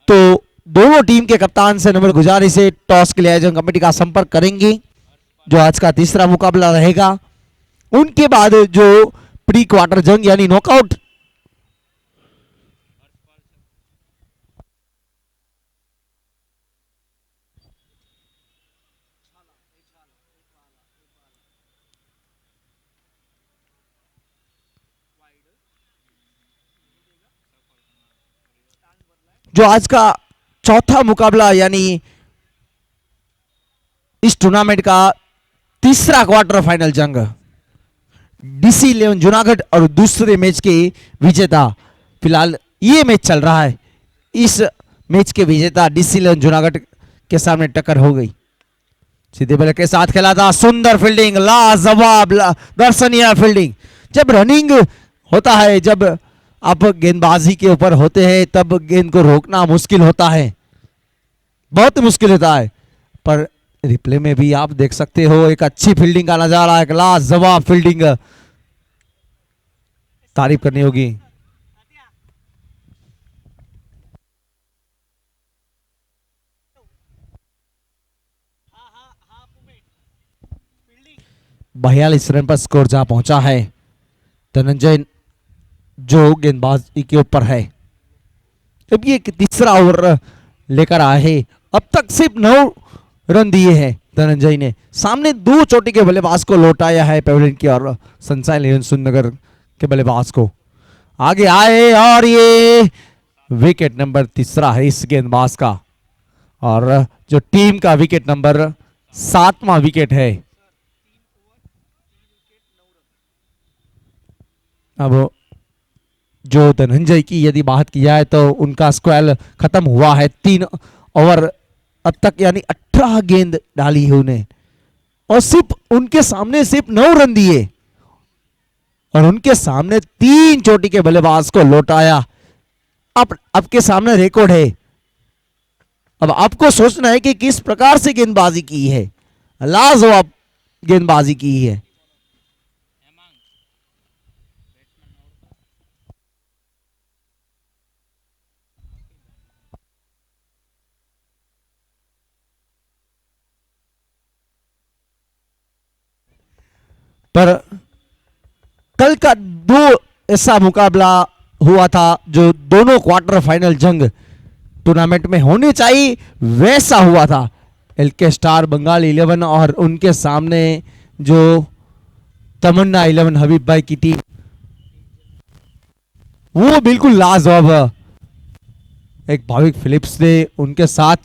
तो दोनों टीम के कप्तान से नंबर गुजारिश है, टॉस के लिए आयोजन कमेटी का संपर्क करेंगे। जो आज का तीसरा मुकाबला रहेगा, उनके बाद जो प्री क्वार्टर जंग यानी नॉकआउट जो आज का चौथा मुकाबला यानी इस टूर्नामेंट का तीसरा क्वार्टर फाइनल जंग, डीसी 11 जूनागढ़ और दूसरे मैच के विजेता, फिलहाल ये मैच चल रहा है। इस मैच के विजेता डीसी 11 जूनागढ़ के सामने टक्कर हो गई। सीधे बल्ले के साथ खेला था, सुंदर फील्डिंग, लाजवाब दर्शनीय फील्डिंग। जब रनिंग होता है, जब आप गेंदबाजी के ऊपर होते हैं, तब गेंद को रोकना मुश्किल होता है, बहुत मुश्किल होता है। पर रिप्ले में भी आप देख सकते हो एक अच्छी फील्डिंग का नजारा, एक लाजवाब फील्डिंग, तारीफ करनी होगी। बयालीस रन पर स्कोर जहां पहुंचा है, धनंजय जो गेंदबाजी के ऊपर है। अब ये तीसरा ओवर लेकर आए हैं, अब तक सिर्फ 9 रन दिए हैं धनंजय ने। सामने 2 चोटी के बल्लेबाज को लौटाया है पेविलियन की और सनशाइन 11 सुंदरनगर के बल्लेबाज को आगे आए, और ये विकेट नंबर तीसरा है इस गेंदबाज का, और जो टीम का विकेट नंबर 7वां विकेट है। अब जो धनंजय की यदि बात की जाए तो उनका स्क्वाल खत्म हुआ है, 3 ओवर अब तक यानी 18 गेंद डाली है उन्हें, और सिर्फ उनके सामने सिर्फ 9 रन दिए, और उनके सामने 3 चोटी के बल्लेबाज को लौटाया। अब आपके सामने रिकॉर्ड है, अब आपको सोचना है कि किस प्रकार से गेंदबाजी की है, लाजवाब गेंदबाजी की है। पर कल का 2 ऐसा मुकाबला हुआ था जो दोनों क्वार्टर फाइनल जंग टूर्नामेंट में होने चाहिए, वैसा हुआ था। एलके स्टार बंगाल 11 और उनके सामने जो तमन्ना 11 हबीब भाई की टीम, वो बिल्कुल लाजवाब। एक भाविक फिलिप्स ने उनके साथ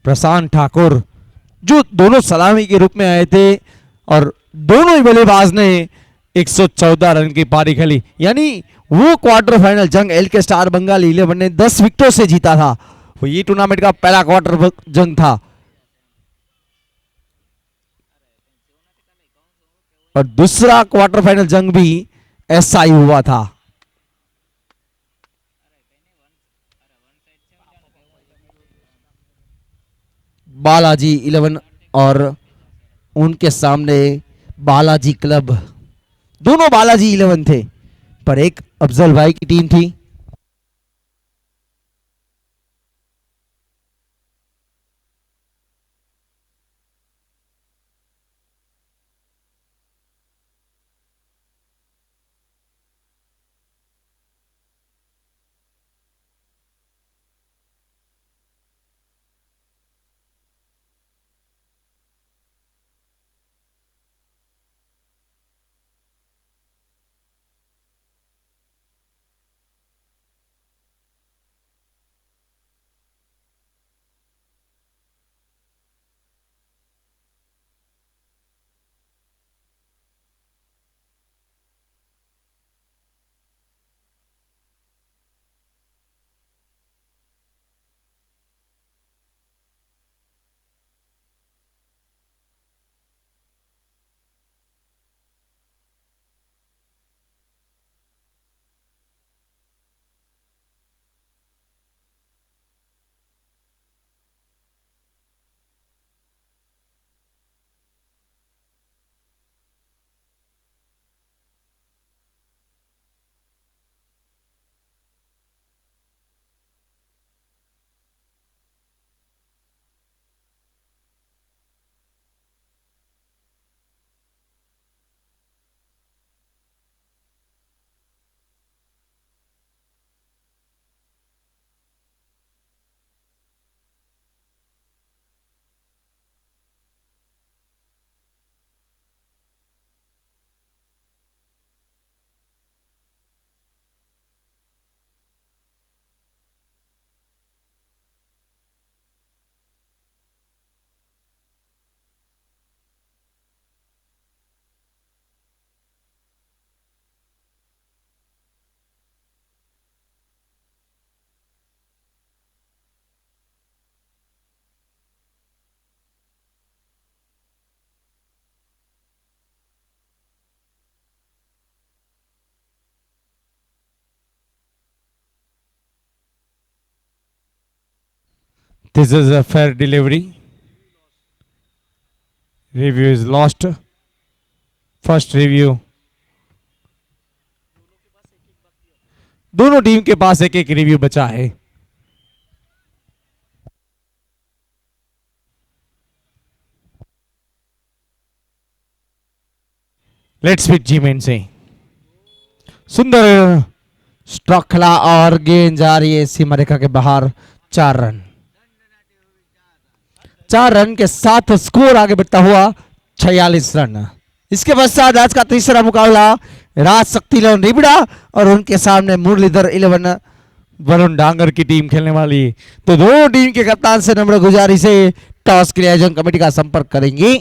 प्रशांत ठाकुर, जो दोनों सलामी के रूप में आए थे, और दोनों ही बल्लेबाज ने 114 रन की पारी खेली। यानी वो क्वार्टर फाइनल जंग एल के स्टार बंगाल 11 ने 10 विकेटों से जीता था। वो ये टूर्नामेंट का पहला क्वार्टर जंग था, और दूसरा क्वार्टर फाइनल जंग भी ऐसा ही हुआ था। बालाजी 11 और उनके सामने बालाजी क्लब, दोनों बालाजी 11 थे, पर एक अफजल भाई की टीम थी। This is a fair delivery. Review is lost. First review. दोनों टीम के पास एक एक रिव्यू बचा है. लेट्स पिच जीमेन से. सुंदर स्ट्रोक खेला और गेंद जा रही है सीमा रेखा के बाहर. 4 रन. 4 रन के साथ स्कोर आगे बढ़ता हुआ 46 रन. इसके पश्चात आज का तीसरा मुकाबला राज शक्ति इलेवन रिबड़ा और उनके सामने मुरलीधर 11 वरुण डांगर की टीम खेलने वाली. तो दोनों टीम के कप्तान से नम्र गुजारिश है टॉस के लिए आयोजन कमेटी का संपर्क करेंगे.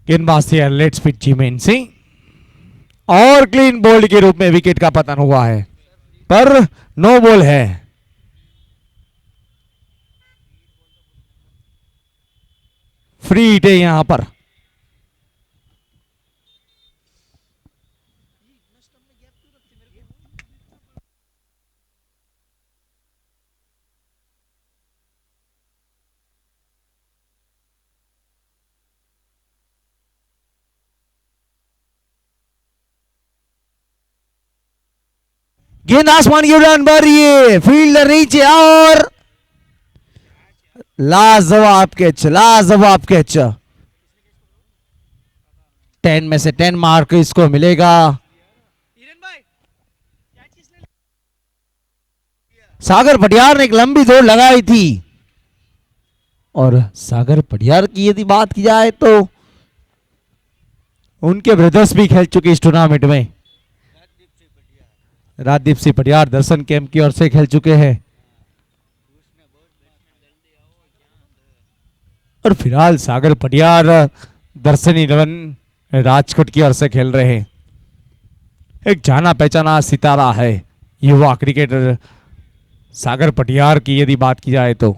गेंदबाज से लेट्स पिच जीमेन से और क्लीन बोल्ड के रूप में विकेट का पतन हुआ है पर नो बॉल है. फ्री हिट है यहां पर. गेंद आसमान की उड़ान भर रही है. फील्डर नीचे और लाजवाब कैच. लाजवाब कैच. 10 में से 10 मार्क इसको मिलेगा. सागर पटियार ने एक लंबी दौड़ लगाई थी और सागर पटियार की यदि बात की जाए तो उनके ब्रदर्स भी खेल चुके इस टूर्नामेंट में. राजदीप सिंह पटियार दर्शन कैंप की ओर से खेल चुके हैं और फिलहाल सागर पटियार दर्शन 11 राजकोट की ओर से खेल रहे हैं. एक जाना पहचाना सितारा है युवा क्रिकेटर सागर पटियार की यदि बात की जाए तो.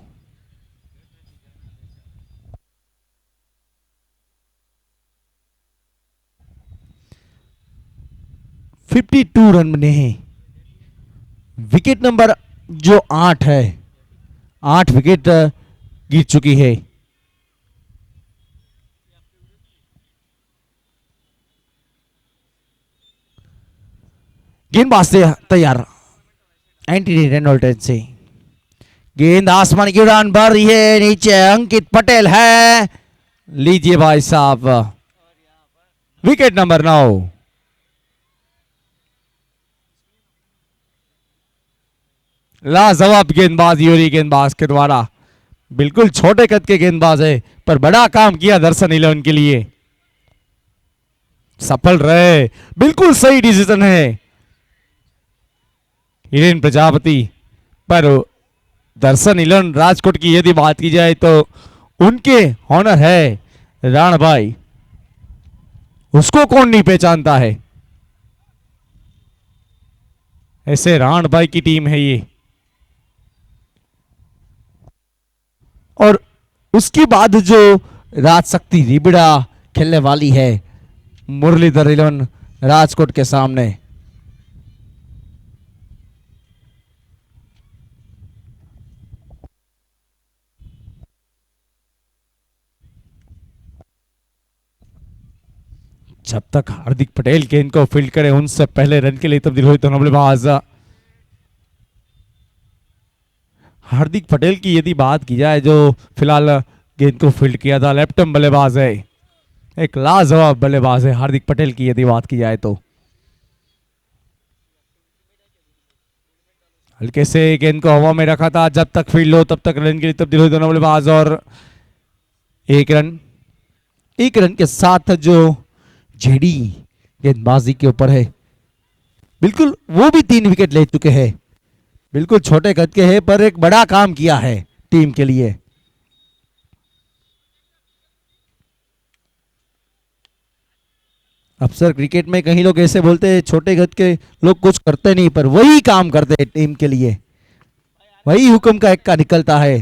$52 रन बने हैं. विकेट नंबर जो 8 है, 8 विकेट गिर चुकी है. गेंदबाज से तैयार एंटनी रेनोल्टन से. गेंद आसमान की उड़ान भर रही है. नीचे अंकित पटेल है. लीजिए भाई साहब विकेट नंबर 9. लाजवाब गेंदबाज यूरी गेंदबाज के द्वारा. बिल्कुल छोटे कद के गेंदबाज है पर बड़ा काम किया दर्शन 11 के लिए. सफल रहे. बिल्कुल सही डिसीजन है हिरेन प्रजापति पर दर्शन 11 राजकोट की यदि बात की जाए तो उनके ऑनर है राण भाई उसको कौन नहीं पहचानता है। ऐसे राण भाई की टीम है ये। और उसके बाद जो राजशक्ति रिबड़ा खेलने वाली है मुरलीधर 11 राजकोट के सामने। जब तक हार्दिक पटेल गेंद को फील्ड करे उनसे पहले रन के लिए तब्दील हुई तो बल्लेबाज हार्दिक पटेल की यदि बात की जाए जो फिलहाल गेंद को फील्ड किया था, लेफ्ट आर्म बल्लेबाज है, एक लाजवाब बल्लेबाज है हार्दिक पटेल की यदि बात की जाए तो। हल्के से गेंद को हवा में रखा था, जब तक फील्ड हो तब तक रन के लिए तब्दील हुई दोनों बल्लेबाज और एक रन के साथ जो जेडी गेंदबाजी के ऊपर है, बिल्कुल वो भी 3 विकेट ले चुके हैं। बिल्कुल छोटे कद के हैं पर एक बड़ा काम किया है टीम के लिए। अक्सर क्रिकेट में कहीं लोग ऐसे बोलते हैं छोटे कद के लोग कुछ करते नहीं, पर वही काम करते हैं टीम के लिए, वही हुक्म का एक का निकलता है।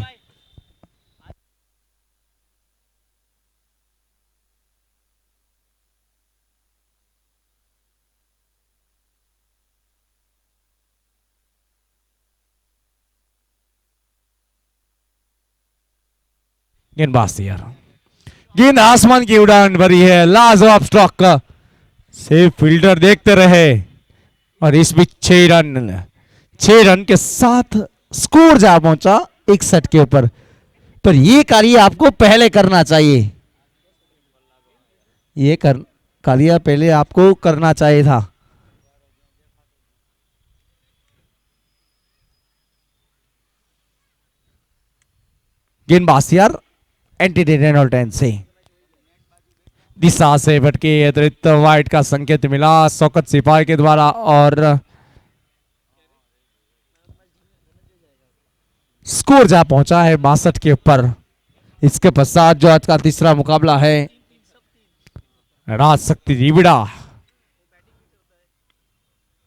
गेंदबाज तैयार, गेंद आसमान की उड़ान भरी है, लाजवाब स्ट्रोक का सेफ फील्डर देखते रहे और इस बीच 6 रन के साथ स्कोर जा पहुंचा 61 के ऊपर। पर ये कार्य आपको पहले करना चाहिए, ये कार्य पहले आपको करना चाहिए था। गेंदबाज यार एंटी रेनोल्टन से दिशा से भटके अतिरिक्त वाइड का संकेत मिला शौकत सिपाही के द्वारा और स्कोर जा पहुंचा है 62 के ऊपर। इसके पश्चात जो आज का तीसरा मुकाबला है राजशक्ति रिबड़ा,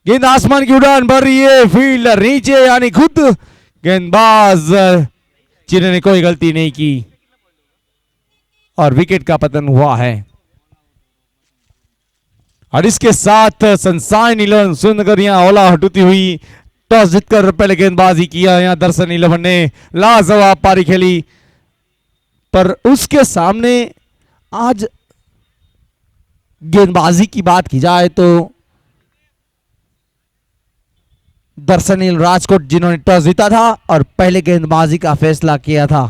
गेंद आसमान की उड़ान भर रही है, फील्डर नीचे यानी खुद गेंदबाज जिन्होंने कोई गलती नहीं की और विकेट का पतन हुआ है। और इसके साथ सनशाइन 11 सुंदर यहां ओला हटती हुई टॉस जीतकर पहले गेंदबाजी किया। यहां दर्शन 11 ने लाजवाब पारी खेली, पर उसके सामने आज गेंदबाजी की बात की जाए तो दर्शन राजकोट जिन्होंने टॉस जीता था और पहले गेंदबाजी का फैसला किया था।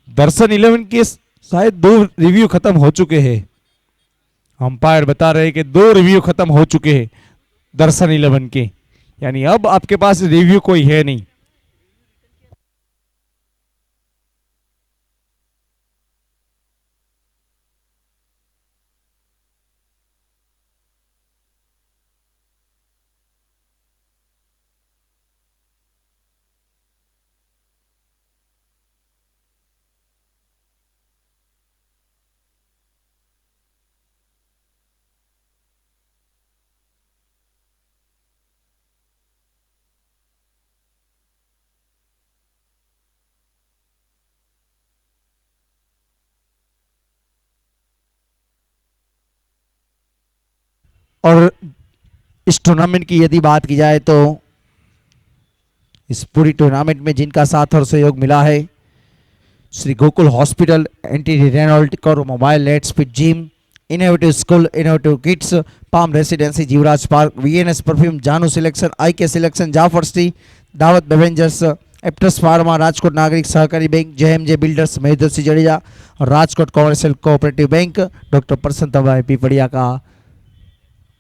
दर्शन 11 के शायद 2 रिव्यू खत्म हो चुके हैं, अंपायर बता रहे हैं कि 2 रिव्यू खत्म हो चुके हैं दर्शन 11 के, यानी अब आपके पास रिव्यू कोई है नहीं। और इस टूर्नामेंट की यदि बात की जाए तो इस पूरी टूर्नामेंट में जिनका साथ और सहयोग मिला है श्री गोकुल हॉस्पिटल, एंटी रेनोल्ट और mobile let speed gym, innovative school, innovative kids, palm residency, Jivraj park, VNS perfume, Janu selection, IK selection, Jafar city, Dawat beverages, Aptus pharma, Rajkot Nagrik Sahkari bank, JMJ builders, Mahendra Singh Jadeja और Rajkot commercial cooperative bank doctor Prasanna bhai पीपड़िया का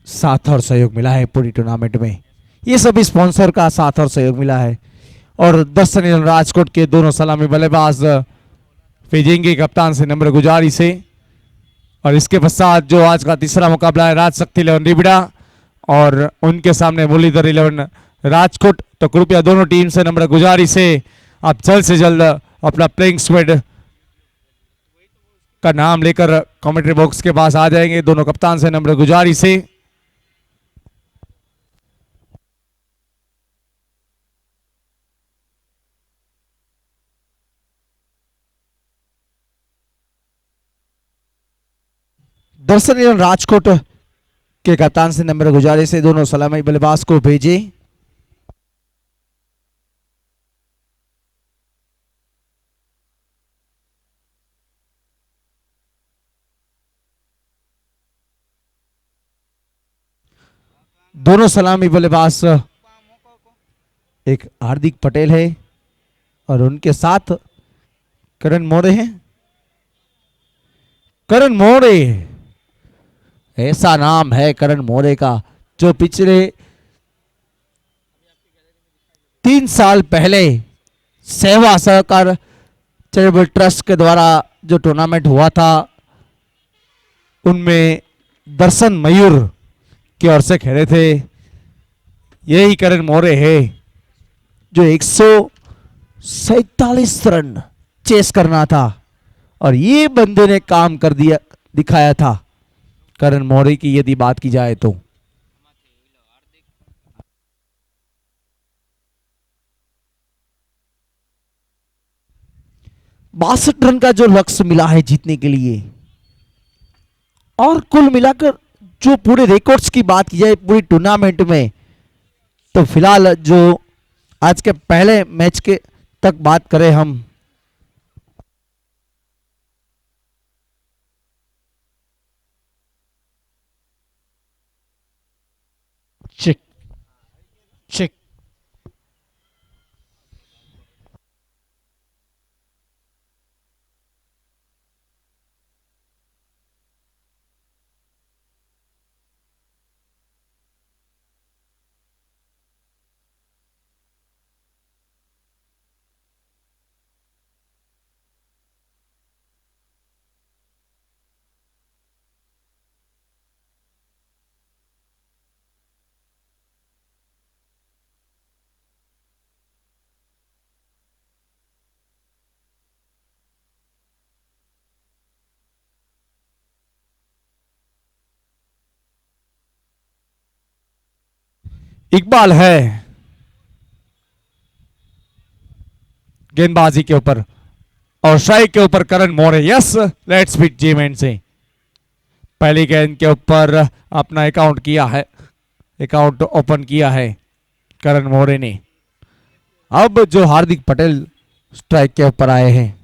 साथ और सहयोग मिला है पूरी टूर्नामेंट में। ये सभी स्पॉन्सर का साथ और सहयोग मिला है। और दर्शन राजकोट के दोनों सलामी बल्लेबाज भेजेंगे कप्तान से नम्र गुजारी से। और इसके पश्चात जो आज का तीसरा मुकाबला है राज शक्ति 11 रिबड़ा और उनके सामने मुरलीधर 11 राजकोट, तो कृपया दोनों टीम से नम्र गुजारिश से आप जल्द से जल्द अपना प्लेइंग स्क्वाड का नाम लेकर कमेंट्री बॉक्स के पास आ जाएंगे। दोनों कप्तान से नम्र गुजारिश से। दर्शन राजकोट के कप्तान से नंबर गुजारिश से दोनों सलामी बल्लेबाज को भेजे। दोनों सलामी बल्लेबाज एक हार्दिक पटेल है और उनके साथ करण मोरे हैं। करण मोरे, ऐसा नाम है करण मोरे का जो पिछले 3 साल पहले सेवा सहकार चैरिटेबल ट्रस्ट के द्वारा जो टूर्नामेंट हुआ था उनमें दर्शन मयूर की ओर से खेले थे। यही करण मोरे है जो 147 रन चेस करना था और ये बंदे ने काम कर दिया, दिखाया था करण मोरे की यदि बात की जाए तो। बासठ रन का जो लक्ष्य मिला है जीतने के लिए और कुल मिलाकर जो पूरे रिकॉर्ड्स की बात की जाए पूरी टूर्नामेंट में तो फिलहाल जो आज के पहले मैच के तक बात करें हम, चेक चेक इकबाल है गेंदबाजी के ऊपर और स्ट्राइक के ऊपर करण मोरे। यस, लेट्स बीट जीमेंट से पहली गेंद के ऊपर अपना अकाउंट किया है, अकाउंट ओपन किया है करण मोरे ने। अब जो हार्दिक पटेल स्ट्राइक के ऊपर आए हैं।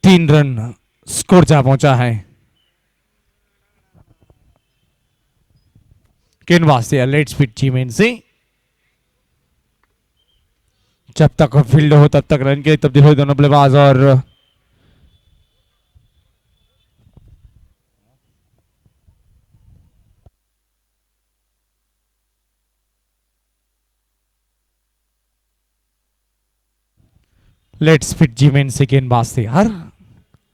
3 रन स्कोर जा पहुंचा है। गेंदबाज से लेट स्पीड चीमेन से जब तक फील्ड हो तब तक रन के तब्दील हो दोनों बल्लेबाज और लेट स्पीड जीमेन से गेंदबाज तैयार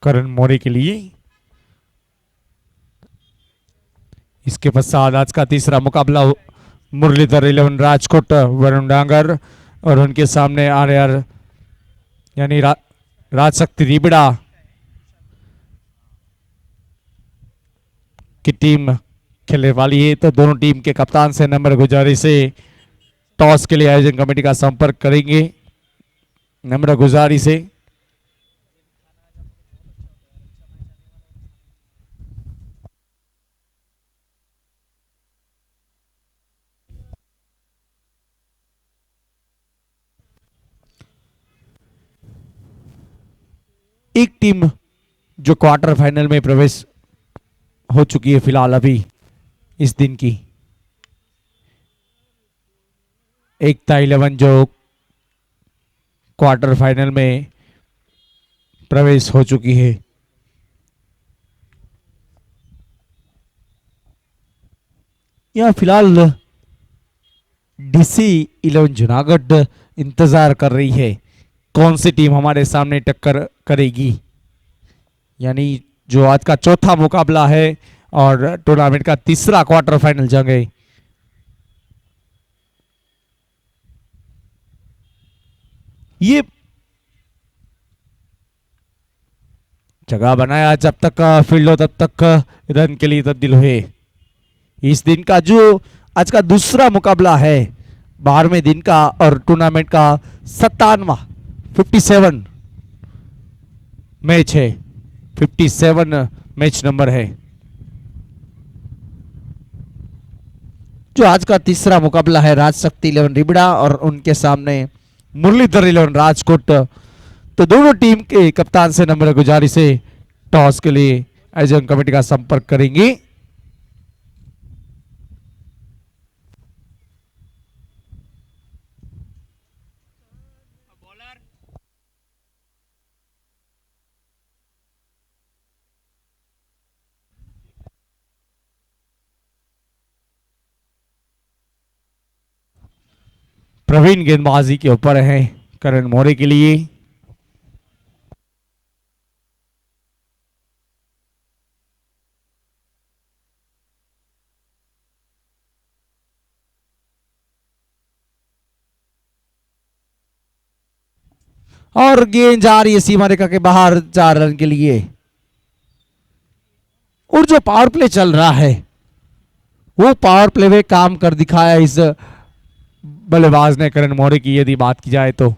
करण मोरे के लिए। इसके पश्चात आज का तीसरा मुकाबला मुरलीधर 11 राजकोट वरुण डांगर और उनके सामने आर यानी राजशक्ति रिबड़ा की टीम खेलने वाली है। तो दोनों टीम के कप्तान से नंबर गुजारिश से टॉस के लिए आयोजन कमेटी का संपर्क करेंगे। नम्र गुजारिश से एक टीम जो क्वार्टर फाइनल में प्रवेश हो चुकी है फिलहाल अभी इस दिन की, एकता 11 जो क्वार्टर फाइनल में प्रवेश हो चुकी है। यह फिलहाल DC 11 जूनागढ़ इंतजार कर रही है कौन सी टीम हमारे सामने टक्कर करेगी। यानी जो आज का चौथा मुकाबला है और टूर्नामेंट का तीसरा क्वार्टर फाइनल जंग है। ये जगह बनाया जब तक फील्ड हो तब तक रन के लिए तब्दील हुए। इस दिन का जो आज का दूसरा मुकाबला है 12वें दिन का और टूर्नामेंट का 57 मैच है, 57 मैच नंबर है। जो आज का तीसरा मुकाबला है राजशक्ति 11 रिबड़ा और उनके सामने मुरलीधर 11 राजकोट। तो दोनों टीम के कप्तान से नंबर गुजारिश से टॉस के लिए आयोजन कमेटी का संपर्क करेंगे। प्रवीण गेंदबाजी के ऊपर है करण मोरे के लिए। और गेंद जा रही है सीमा रेखा के बाहर 4 रन के लिए। और जो पावर प्ले चल रहा है वो पावर प्ले में काम कर दिखाया इस बल्लेबाज ने करण मोरे की यदि बात की जाए तो।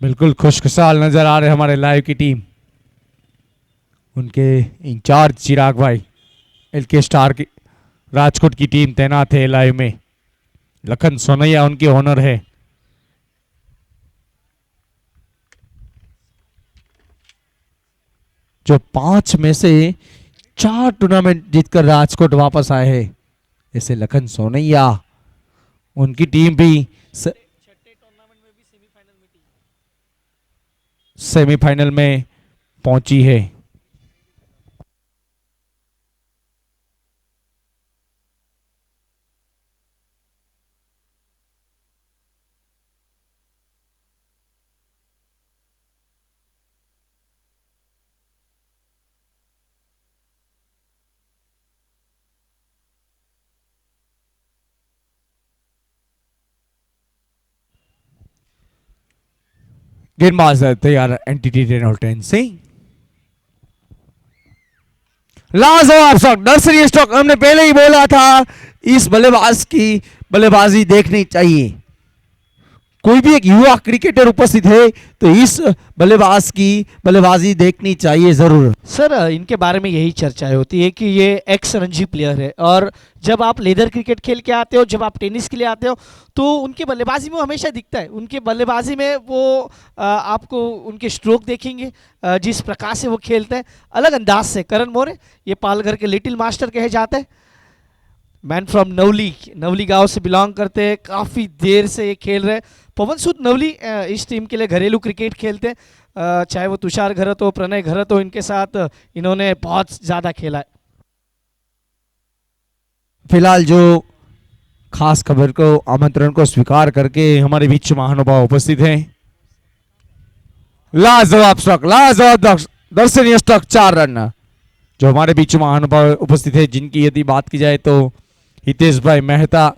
बिल्कुल खुशखुशाल नजर आ रहे हमारे लाइव की टीम, उनके इंचार्ज चिराग भाई LK स्टार की राजकोट की टीम तैनात है लाइव में। लखन सोनैया उनके ओनर है। जो 5 में से 4 टूर्नामेंट जीतकर राजकोट वापस आए हैं, जैसे लखन सोनैया, उनकी टीम भी सेमीफाइनल में पहुंची है। गेंदबाज तैयार एंटिटी रेनोल्टन से। लाजवाब शॉट, नर्सरी स्ट्रोक। हमने पहले ही बोला था इस बल्लेबाज की बल्लेबाजी देखनी चाहिए। कोई भी एक युवा क्रिकेटर उपस्थित है तो इस बल्लेबाज की बल्लेबाजी देखनी चाहिए जरूर। सर इनके बारे में यही चर्चाएं होती है कि ये एक्स रणजी प्लेयर है, और जब आप लेदर क्रिकेट खेल के आते हो, जब आप टेनिस के लिए आते हो, तो उनके बल्लेबाजी में हमेशा दिखता है, उनके बल्लेबाजी में वो आपको उनके स्ट्रोक देखेंगे, जिस प्रकार से वो खेलते हैं अलग अंदाज से। करण मौर्य ये पालघर के लिटिल मास्टर कहे जाते हैं, मैन फ्रॉम नवली, नवली गांव से बिलोंग करते हैं, काफ़ी देर से ये खेल रहे हैं। पवन सूद नवली इस टीम के लिए घरेलू क्रिकेट खेलते हैं, चाहे वो तुषार घरत हो, प्रणय घरत हो, इनके साथ इन्होंने बहुत ज़्यादा खेला है। फिलहाल जो खास खबर को आमंत्रण को स्वीकार करके हमारे बीच महानुभाव उपस्थित हैं, लाजवाब स्ट्रोक, लाजवाब दर्शनीय स्ट्रोक, 4 रन जो हमारे बीच महानुभाव उपस्थित है, जिनकी यदि बात की जाए तो हितेश भाई मेहता,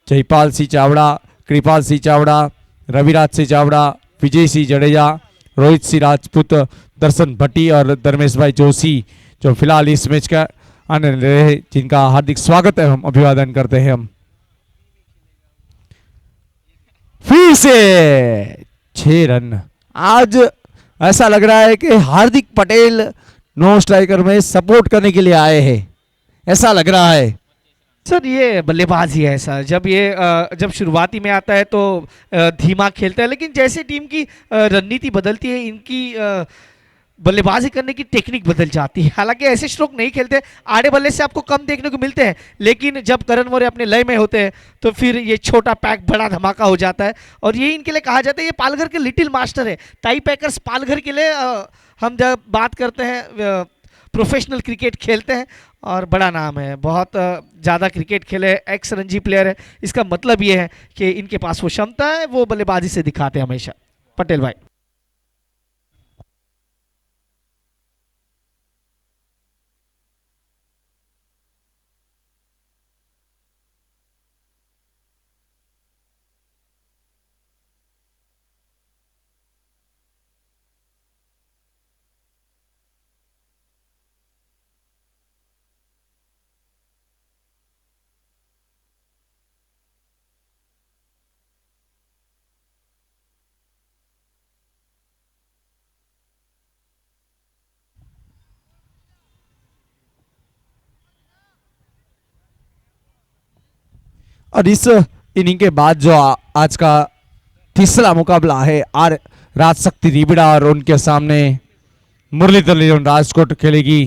जयपाल सिंह चावड़ा, कृपाल सिंह चावड़ा, रविराज सिंह चावड़ा, विजय सिंह जडेजा, रोहित सिंह राजपूत, दर्शन भट्टी और धर्मेश भाई जोशी जो फिलहाल इस मैच का आनंद ले रहे हैं, जिनका हार्दिक स्वागत है, हम अभिवादन करते हैं। हम फिर से 6 रन। आज ऐसा लग रहा है कि हार्दिक पटेल नो स्ट्राइकर में सपोर्ट करने के लिए आए हैं, ऐसा लग रहा है। सर ये बल्लेबाज ही है ऐसा, जब ये जब शुरुआती में आता है तो धीमा खेलता है, लेकिन जैसे टीम की रणनीति बदलती है, इनकी बल्लेबाजी करने की टेक्निक बदल जाती है। हालांकि ऐसे स्ट्रोक नहीं खेलते, आड़े बल्ले से आपको कम देखने को मिलते हैं, लेकिन जब करण मौर्य अपने लय में होते हैं तो फिर ये छोटा पैक बड़ा धमाका हो जाता है, और ये इनके लिए कहा जाता है ये पालघर के लिटिल मास्टर है। टाई पैकर्स पालघर के लिए हम जब बात करते हैं प्रोफेशनल क्रिकेट खेलते हैं और बड़ा नाम है, बहुत ज़्यादा क्रिकेट खेले, एक्स रणजी प्लेयर है, इसका मतलब ये है कि इनके पास वो क्षमता है, वो बल्लेबाजी से दिखाते हैं हमेशा। पटेल भाई और इस इनिंग के बाद जो आज का तीसरा मुकाबला है, आर राजशक्ति रिबिड़ा और उनके सामने मुरलीधर लीलन राजकोट खेलेगी।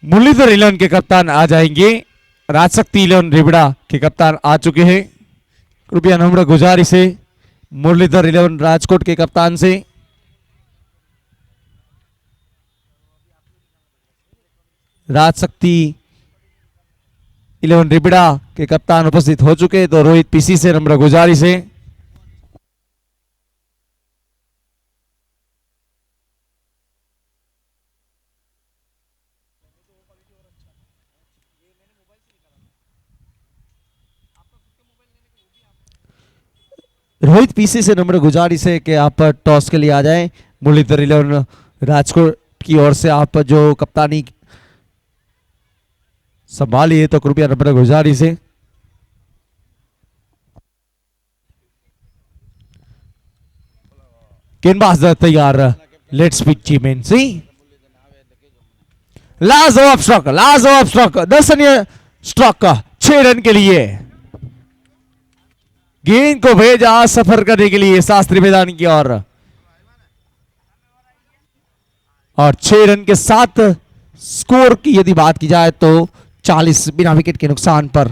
मुरलीधर लीलन के कप्तान आ जाएंगे, राजशक्ति लीलन रिबिड़ा के कप्तान आ चुके हैं। कृपया नम्र गुजारिश है मुरलीधर लीलन राजकोट के कप्तान से राजशक्ति 11 रिबिड़ा के कप्तान उपस्थित हो चुके, तो रोहित पीसी से नम्र गुजारिश है रोहित पीसी से नम्र गुजारिश है कि आप टॉस के लिए आ जाएं। मुरलीधर 11 राजकोट की ओर से आप जो कप्तानी संभालिए तो कृपया नम्र गुजारिश है। गेंदबाज तैयार, लेट्स पिच चीमेन सी, लाजवाब स्ट्रोक, लाजवाब स्ट्रोक, दर्शनीय स्ट्रोक 6 रन के लिए। गेंद को भेजा सफर करने के लिए शास्त्री मैदान की ओर, और 6 रन के साथ स्कोर की यदि बात की जाए तो 40 बिना विकेट के नुकसान पर।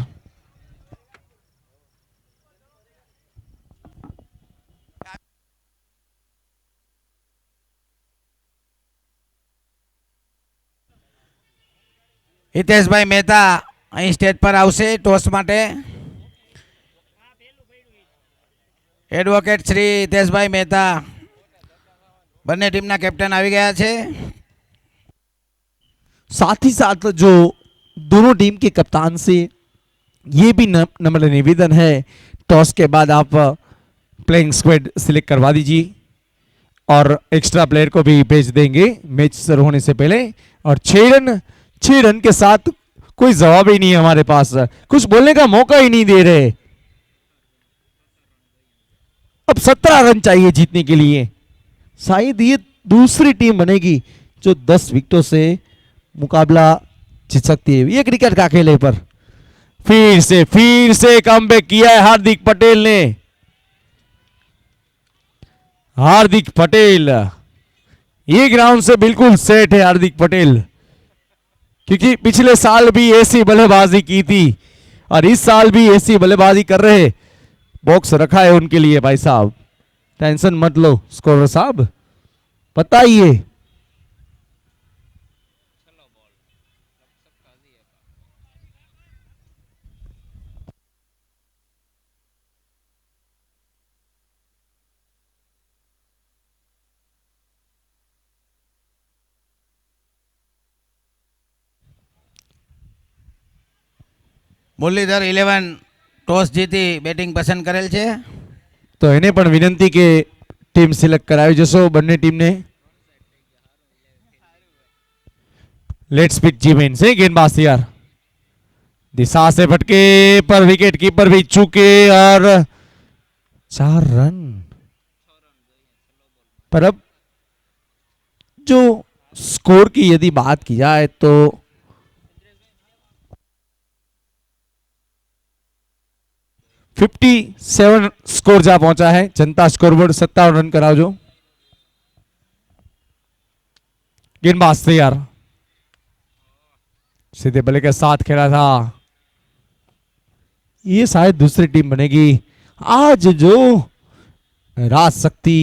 હિતેશભાઈ મહેતા અહીં સ્ટેજ પર આવશે ટોસ માટે। એડવોકેટ શ્રી હિતેશભાઈ મહેતા બંને ટીમના કેપ્ટન આવી ગયા છે। साथ ही साथ जो दोनों टीम के कप्तान से ये भी नम्र निवेदन है, टॉस के बाद आप प्लेइंग स्क्वाड सिलेक्ट करवा दीजिए और एक्स्ट्रा प्लेयर को भी भेज देंगे मैच शुरू होने से पहले। और 6 रन के साथ कोई जवाब ही नहीं है हमारे पास, कुछ बोलने का मौका ही नहीं दे रहे। अब 17 रन चाहिए जीतने के लिए। शायद ये दूसरी टीम बनेगी जो 10 विकेटों से मुकाबला जीत सकती है। ये क्रिकेट का खेल है। पर फिर से कमबैक किया है हार्दिक पटेल ने। हार्दिक पटेल ये ग्राउंड से बिल्कुल सेट है। हार्दिक पटेल क्योंकि पिछले साल भी ऐसी बल्लेबाजी की थी और इस साल भी ऐसी बल्लेबाजी कर रहे। बॉक्स रखा है उनके लिए भाई साहब, टेंशन मत लो स्कोरर साहब, बताइए। મુરલીધર 11 ટોસ જીતી બેટિંગ પસંદ કરેલ છે. તો એને પણ વિનંતી કે ટીમ સિલેક્ટ કરાવી જશો બંને ટીમને। लेट्स पिक जीमेन से गेंदबाज तैयार, दिशा से भटके पर विकेट कीपर भी चूके और 4 रन। पर अब जो स्कोर की यदि बात की जाए तो $57 स्कोर जा पहुंचा है। जनता स्कोरबोर्ड 57 रन कराओ जो। गेंदबाज तैयार, सीधे बल्ले के साथ खेला था। ये शायद दूसरी टीम बनेगी। आज जो राज शक्ति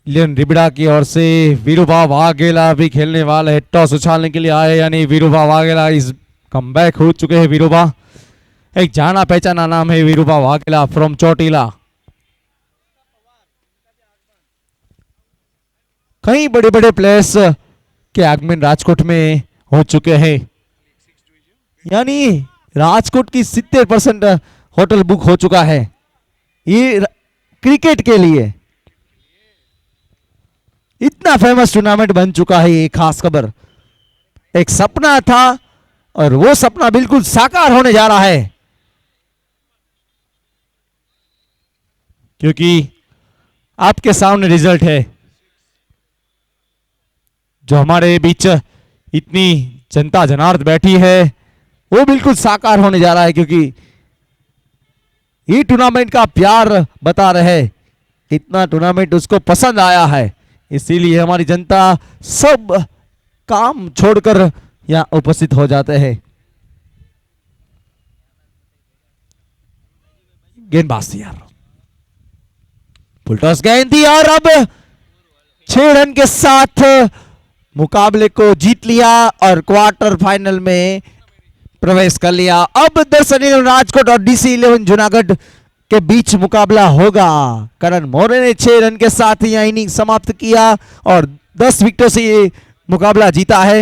लियन रिबड़ा की ओर से वीरूभा वाघेला भी खेलने वाले है। टॉस उछालने के लिए आए यानी वीरूभा वाघेला इस कमबैक हो चुके हैं। वीरूभा एक जाना पहचाना नाम है वीरूभा वाघेला फ्रॉम चोटीला। कई बड़े बड़े प्लेयर्स के आगमन राजकोट में हो चुके हैं, यानी राजकोट की 70% होटल बुक हो चुका है ये क्रिकेट के लिए। इतना फेमस टूर्नामेंट बन चुका है ये। खास खबर, एक सपना था और वो सपना बिल्कुल साकार होने जा रहा है, क्योंकि आपके सामने रिजल्ट है। जो हमारे बीच इतनी जनता जनार्द बैठी है वो बिल्कुल साकार होने जा रहा है, क्योंकि ये टूर्नामेंट का प्यार बता रहे। इतना टूर्नामेंट उसको पसंद आया है, इसीलिए हमारी जनता सब काम छोड़कर यहां उपस्थित हो जाते हैं। गेंदबाज तैयार, फुलटॉस गेंद थी और अब 6 रन के साथ मुकाबले को जीत लिया और क्वार्टर फाइनल में प्रवेश कर लिया। अब दर्शन राजकोट और DC-11 जूनागढ़ के बीच मुकाबला होगा। करण मौर्य ने 6 रन के साथ यह इनिंग समाप्त किया और 10 विकेटों से ये मुकाबला जीता है।